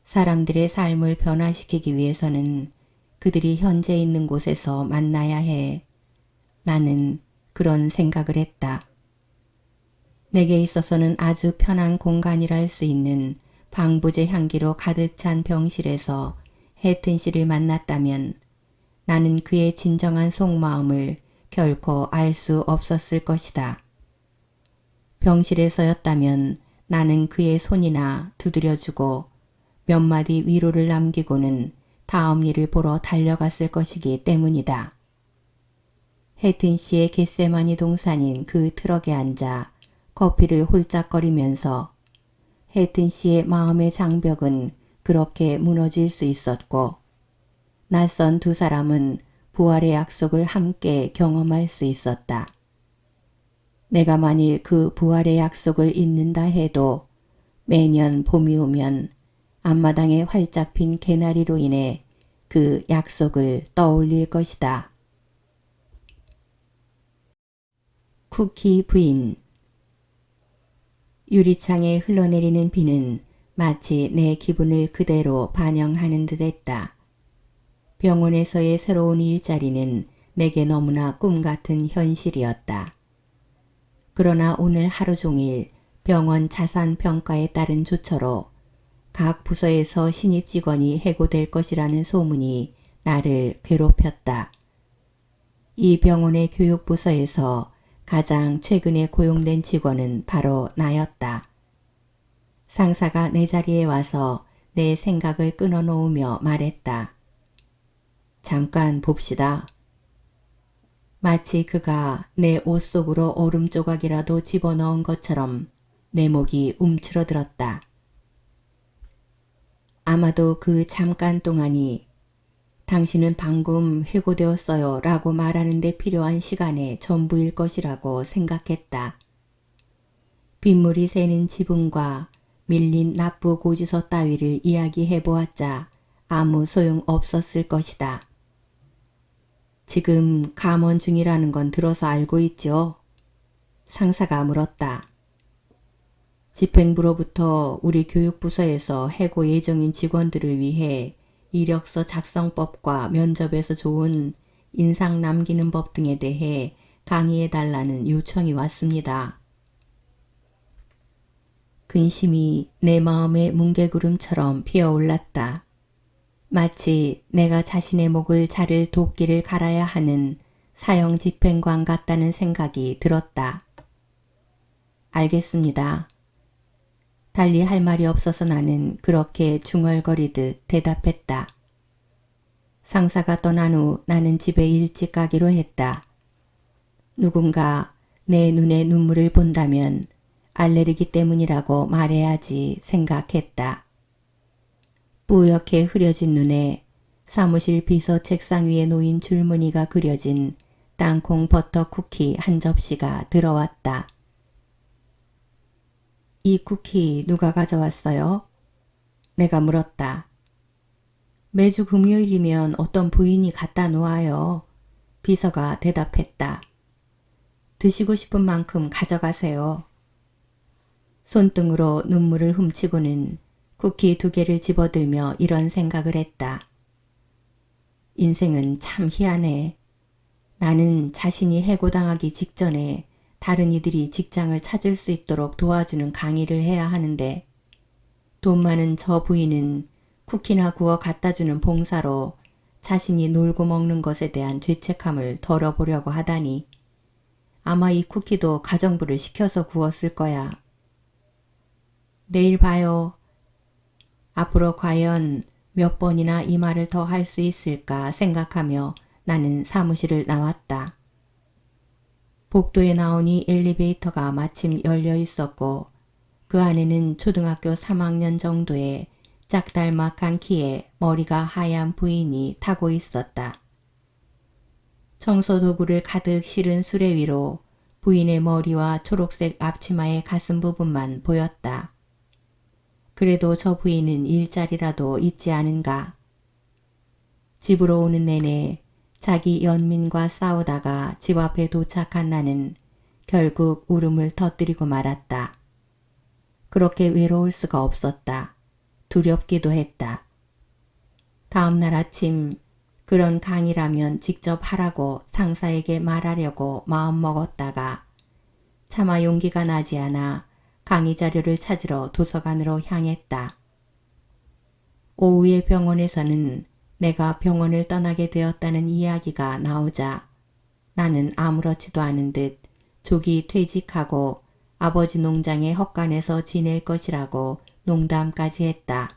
사람들의 삶을 변화시키기 위해서는 그들이 현재 있는 곳에서 만나야 해. 나는 그런 생각을 했다. 내게 있어서는 아주 편한 공간이라 할 수 있는 방부제 향기로 가득 찬 병실에서 헤이튼 씨를 만났다면 나는 그의 진정한 속마음을 결코 알 수 없었을 것이다. 병실에서였다면 나는 그의 손이나 두드려주고 몇 마디 위로를 남기고는 다음 일을 보러 달려갔을 것이기 때문이다. 헤이튼 씨의 겟세마니 동산인 그 트럭에 앉아 커피를 홀짝거리면서 헤이튼 씨의 마음의 장벽은 그렇게 무너질 수 있었고 낯선 두 사람은 부활의 약속을 함께 경험할 수 있었다. 내가 만일 그 부활의 약속을 잊는다 해도 매년 봄이 오면 앞마당에 활짝 핀 개나리로 인해 그 약속을 떠올릴 것이다. 쿠키 부인. 유리창에 흘러내리는 비는 마치 내 기분을 그대로 반영하는 듯했다. 병원에서의 새로운 일자리는 내게 너무나 꿈같은 현실이었다. 그러나 오늘 하루 종일 병원 자산평가에 따른 조처로 각 부서에서 신입 직원이 해고될 것이라는 소문이 나를 괴롭혔다. 이 병원의 교육부서에서 가장 최근에 고용된 직원은 바로 나였다. 상사가 내 자리에 와서 내 생각을 끊어놓으며 말했다. 잠깐 봅시다. 마치 그가 내 옷 속으로 얼음 조각이라도 집어넣은 것처럼 내 목이 움츠러들었다. 아마도 그 잠깐 동안이 당신은 방금 해고되었어요 라고 말하는 데 필요한 시간의 전부일 것이라고 생각했다. 빗물이 새는 지붕과 밀린 납부 고지서 따위를 이야기해보았자 아무 소용 없었을 것이다. 지금 감원 중이라는 건 들어서 알고 있죠? 상사가 물었다. 집행부로부터 우리 교육부서에서 해고 예정인 직원들을 위해 이력서 작성법과 면접에서 좋은 인상 남기는 법 등에 대해 강의해달라는 요청이 왔습니다. 근심이 내 마음에 뭉게구름처럼 피어올랐다. 마치 내가 자신의 목을 자를 도끼를 갈아야 하는 사형 집행관 같다는 생각이 들었다. 알겠습니다. 달리 할 말이 없어서 나는 그렇게 중얼거리듯 대답했다. 상사가 떠난 후 나는 집에 일찍 가기로 했다. 누군가 내 눈에 눈물을 본다면 알레르기 때문이라고 말해야지 생각했다. 뿌옇게 흐려진 눈에 사무실 비서 책상 위에 놓인 줄무늬가 그려진 땅콩 버터 쿠키 한 접시가 들어왔다. 이 쿠키 누가 가져왔어요? 내가 물었다. 매주 금요일이면 어떤 부인이 갖다 놓아요. 비서가 대답했다. 드시고 싶은 만큼 가져가세요. 손등으로 눈물을 훔치고는 쿠키 2개를 집어들며 이런 생각을 했다. 인생은 참 희한해. 나는 자신이 해고당하기 직전에 다른 이들이 직장을 찾을 수 있도록 도와주는 강의를 해야 하는데 돈 많은 저 부인은 쿠키나 구워 갖다주는 봉사로 자신이 놀고 먹는 것에 대한 죄책감을 덜어보려고 하다니 아마 이 쿠키도 가정부를 시켜서 구웠을 거야. 내일 봐요. 앞으로 과연 몇 번이나 이 말을 더 할 수 있을까 생각하며 나는 사무실을 나왔다. 복도에 나오니 엘리베이터가 마침 열려 있었고 그 안에는 초등학교 3학년 정도의 짝달막한 키에 머리가 하얀 부인이 타고 있었다. 청소도구를 가득 실은 수레 위로 부인의 머리와 초록색 앞치마의 가슴 부분만 보였다. 그래도 저 부인은 일자리라도 있지 않은가. 집으로 오는 내내 자기 연민과 싸우다가 집 앞에 도착한 나는 결국 울음을 터뜨리고 말았다. 그렇게 외로울 수가 없었다. 두렵기도 했다. 다음 날 아침 그런 강의라면 직접 하라고 상사에게 말하려고 마음먹었다가 차마 용기가 나지 않아 강의 자료를 찾으러 도서관으로 향했다. 오후에 병원에서는 내가 병원을 떠나게 되었다는 이야기가 나오자 나는 아무렇지도 않은 듯 조기 퇴직하고 아버지 농장에 헛간에서 지낼 것이라고 농담까지 했다.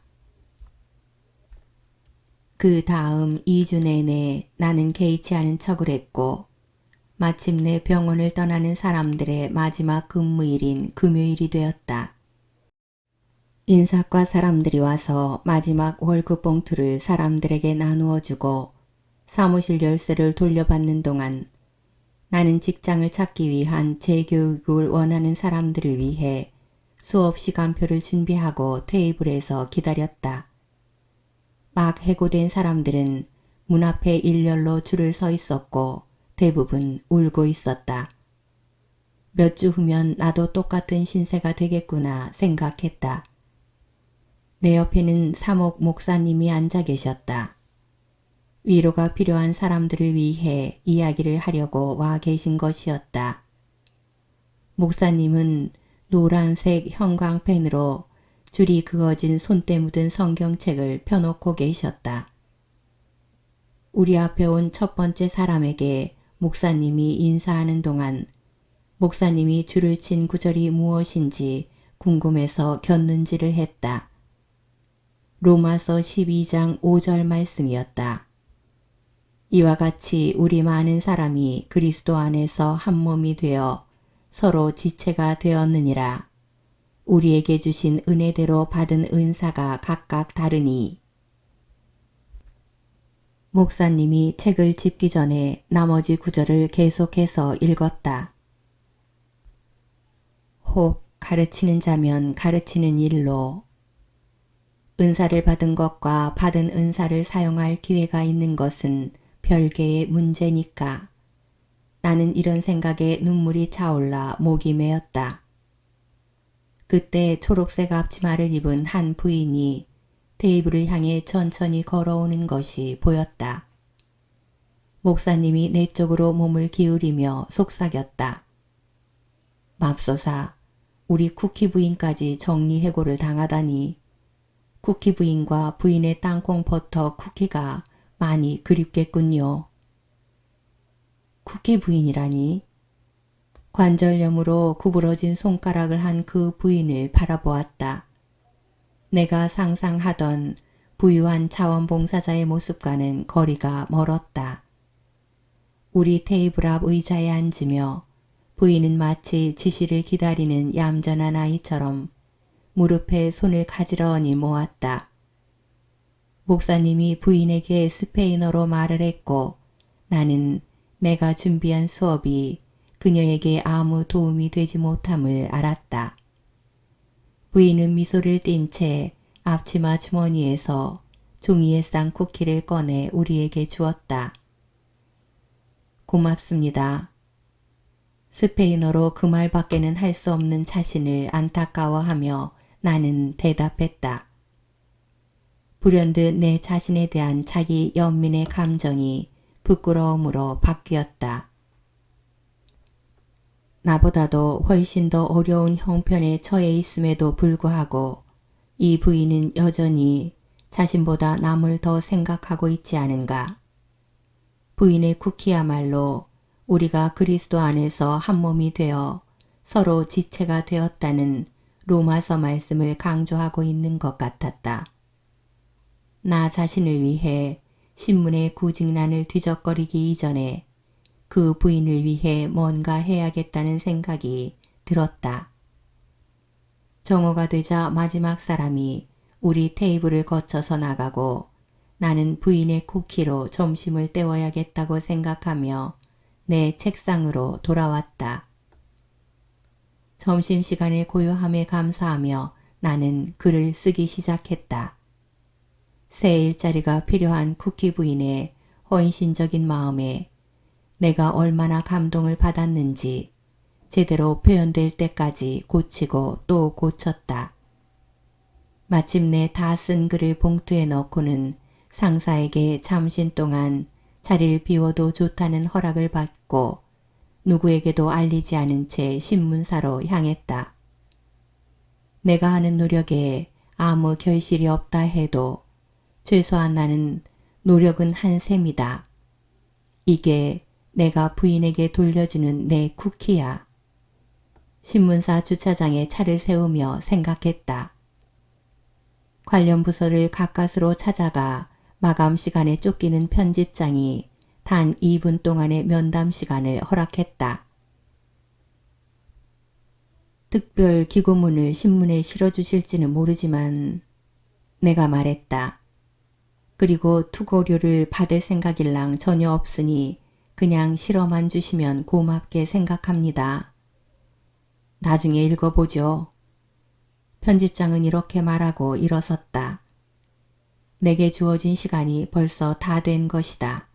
그 다음 2주 내내 나는 개의치 않은 척을 했고 마침내 병원을 떠나는 사람들의 마지막 근무일인 금요일이 되었다. 인사과 사람들이 와서 마지막 월급 봉투를 사람들에게 나누어 주고 사무실 열쇠를 돌려받는 동안 나는 직장을 찾기 위한 재교육을 원하는 사람들을 위해 수업 시간표를 준비하고 테이블에서 기다렸다. 막 해고된 사람들은 문 앞에 일렬로 줄을 서 있었고 대부분 울고 있었다. 몇 주 후면 나도 똑같은 신세가 되겠구나 생각했다. 내 옆에는 사목 목사님이 앉아 계셨다. 위로가 필요한 사람들을 위해 이야기를 하려고 와 계신 것이었다. 목사님은 노란색 형광펜으로 줄이 그어진 손때 묻은 성경책을 펴놓고 계셨다. 우리 앞에 온 첫 번째 사람에게 목사님이 인사하는 동안 목사님이 줄을 친 구절이 무엇인지 궁금해서 겼는지를 했다. 로마서 12장 5절 말씀이었다. 이와 같이 우리 많은 사람이 그리스도 안에서 한 몸이 되어 서로 지체가 되었느니라. 우리에게 주신 은혜대로 받은 은사가 각각 다르니. 목사님이 책을 짚기 전에 나머지 구절을 계속해서 읽었다. 혹 가르치는 자면 가르치는 일로 은사를 받은 것과 받은 은사를 사용할 기회가 있는 것은 별개의 문제니까. 나는 이런 생각에 눈물이 차올라 목이 메었다. 그때 초록색 앞치마를 입은 한 부인이 테이블을 향해 천천히 걸어오는 것이 보였다. 목사님이 내 쪽으로 몸을 기울이며 속삭였다. 맙소사, 우리 쿠키 부인까지 정리해고를 당하다니. 쿠키 부인과 부인의 땅콩 버터 쿠키가 많이 그립겠군요. 쿠키 부인이라니? 관절염으로 구부러진 손가락을 한 그 부인을 바라보았다. 내가 상상하던 부유한 자원봉사자의 모습과는 거리가 멀었다. 우리 테이블 앞 의자에 앉으며 부인은 마치 지시를 기다리는 얌전한 아이처럼 무릎에 손을 가지런히 모았다. 목사님이 부인에게 스페인어로 말을 했고 나는 내가 준비한 수업이 그녀에게 아무 도움이 되지 못함을 알았다. 부인은 미소를 띤 채 앞치마 주머니에서 종이에 싼 쿠키를 꺼내 우리에게 주었다. 고맙습니다. 스페인어로 그 말밖에는 할 수 없는 자신을 안타까워하며 나는 대답했다. 불현듯 내 자신에 대한 자기 연민의 감정이 부끄러움으로 바뀌었다. 나보다도 훨씬 더 어려운 형편에 처해 있음에도 불구하고 이 부인은 여전히 자신보다 남을 더 생각하고 있지 않은가. 부인의 쿠키야말로 우리가 그리스도 안에서 한 몸이 되어 서로 지체가 되었다는 로마서 말씀을 강조하고 있는 것 같았다. 나 자신을 위해 신문의 구직난을 뒤적거리기 이전에 그 부인을 위해 뭔가 해야겠다는 생각이 들었다. 정오가 되자 마지막 사람이 우리 테이블을 거쳐서 나가고 나는 부인의 쿠키로 점심을 때워야겠다고 생각하며 내 책상으로 돌아왔다. 점심시간의 고요함에 감사하며 나는 글을 쓰기 시작했다. 새 일자리가 필요한 쿠키 부인의 헌신적인 마음에 내가 얼마나 감동을 받았는지 제대로 표현될 때까지 고치고 또 고쳤다. 마침내 다 쓴 글을 봉투에 넣고는 상사에게 잠시 동안 자리를 비워도 좋다는 허락을 받고 누구에게도 알리지 않은 채 신문사로 향했다. 내가 하는 노력에 아무 결실이 없다 해도 최소한 나는 노력은 한 셈이다. 이게 내가 부인에게 돌려주는 내 쿠키야. 신문사 주차장에 차를 세우며 생각했다. 관련 부서를 가까스로 찾아가 마감 시간에 쫓기는 편집장이 단 2분 동안의 면담 시간을 허락했다. 특별 기고문을 신문에 실어주실지는 모르지만 내가 말했다. 그리고 투고료를 받을 생각일랑 전혀 없으니 그냥 실어만 주시면 고맙게 생각합니다. 나중에 읽어보죠. 편집장은 이렇게 말하고 일어섰다. 내게 주어진 시간이 벌써 다 된 것이다.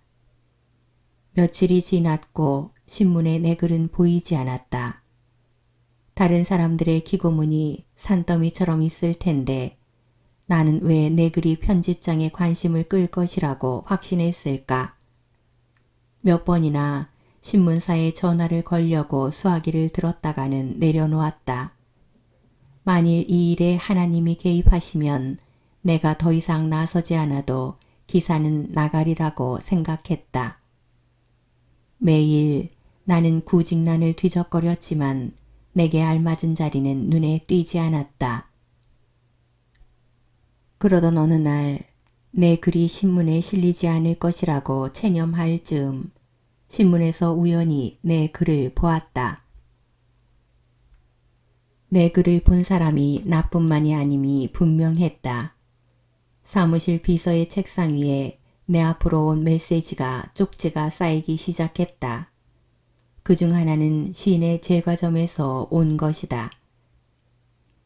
며칠이 지났고 신문에 내 글은 보이지 않았다. 다른 사람들의 기고문이 산더미처럼 있을 텐데 나는 왜 내 글이 편집장의 관심을 끌 것이라고 확신했을까? 몇 번이나 신문사에 전화를 걸려고 수화기를 들었다가는 내려놓았다. 만일 이 일에 하나님이 개입하시면 내가 더 이상 나서지 않아도 기사는 나가리라고 생각했다. 매일 나는 구직난을 뒤적거렸지만 내게 알맞은 자리는 눈에 띄지 않았다. 그러던 어느 날 내 글이 신문에 실리지 않을 것이라고 체념할 즈음 신문에서 우연히 내 글을 보았다. 내 글을 본 사람이 나뿐만이 아님이 분명했다. 사무실 비서의 책상 위에 내 앞으로 온 메시지가 쪽지가 쌓이기 시작했다. 그중 하나는 시인의 제과점에서 온 것이다.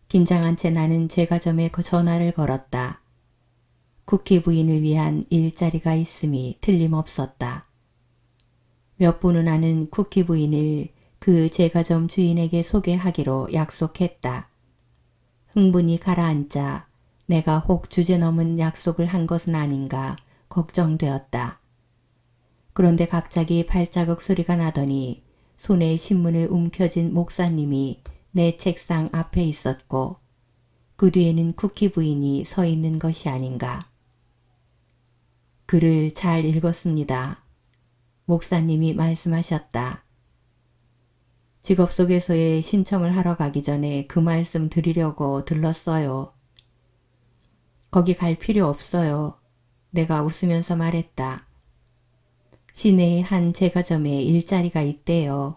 긴장한 채 나는 제과점에 전화를 걸었다. 쿠키 부인을 위한 일자리가 있음이 틀림없었다. 몇 분 후 나는 쿠키 부인을 그 제과점 주인에게 소개하기로 약속했다. 흥분이 가라앉자 내가 혹 주제넘은 약속을 한 것은 아닌가 걱정되었다. 그런데 갑자기 발자국 소리가 나더니 손에 신문을 움켜쥔 목사님이 내 책상 앞에 있었고 그 뒤에는 쿠키 부인이 서 있는 것이 아닌가. 글을 잘 읽었습니다. 목사님이 말씀하셨다. 직업소개서에 신청을 하러 가기 전에 그 말씀 드리려고 들렀어요. 거기 갈 필요 없어요. 내가 웃으면서 말했다. 시내의 한 제과점에 일자리가 있대요.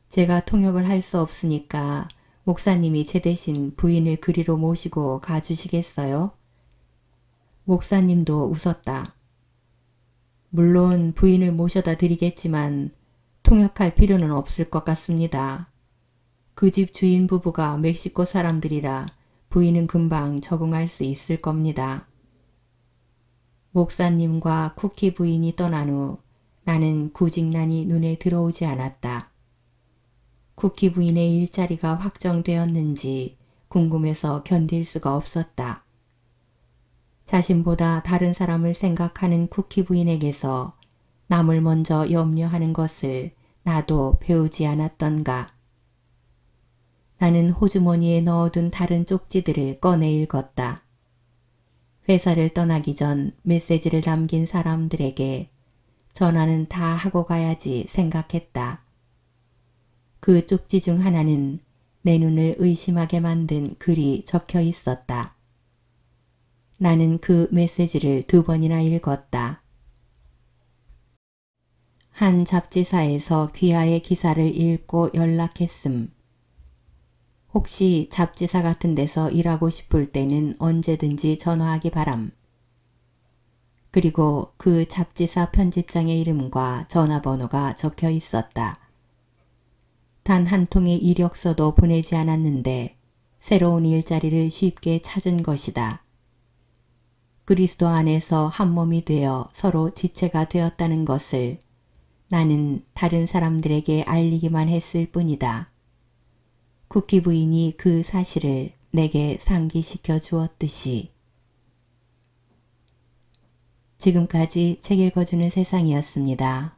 제가 통역을 할 수 없으니까 목사님이 제 대신 부인을 그리로 모시고 가주시겠어요? 목사님도 웃었다. 물론 부인을 모셔다 드리겠지만 통역할 필요는 없을 것 같습니다. 그 집 주인 부부가 멕시코 사람들이라 부인은 금방 적응할 수 있을 겁니다. 목사님과 쿠키 부인이 떠난 후 나는 구직난이 눈에 들어오지 않았다. 쿠키 부인의 일자리가 확정되었는지 궁금해서 견딜 수가 없었다. 자신보다 다른 사람을 생각하는 쿠키 부인에게서 남을 먼저 염려하는 것을 나도 배우지 않았던가. 나는 호주머니에 넣어둔 다른 쪽지들을 꺼내 읽었다. 회사를 떠나기 전 메시지를 남긴 사람들에게 전화는 다 하고 가야지 생각했다. 그 쪽지 중 하나는 내 눈을 의심하게 만든 글이 적혀 있었다. 나는 그 메시지를 2번이나 읽었다. 한 잡지사에서 귀하의 기사를 읽고 연락했음. 혹시 잡지사 같은 데서 일하고 싶을 때는 언제든지 전화하기 바람. 그리고 그 잡지사 편집장의 이름과 전화번호가 적혀 있었다. 단 한 통의 이력서도 보내지 않았는데 새로운 일자리를 쉽게 찾은 것이다. 그리스도 안에서 한 몸이 되어 서로 지체가 되었다는 것을 나는 다른 사람들에게 알리기만 했을 뿐이다. 쿠키 부인이 그 사실을 내게 상기시켜 주었듯이. 지금까지 책 읽어주는 세상이었습니다.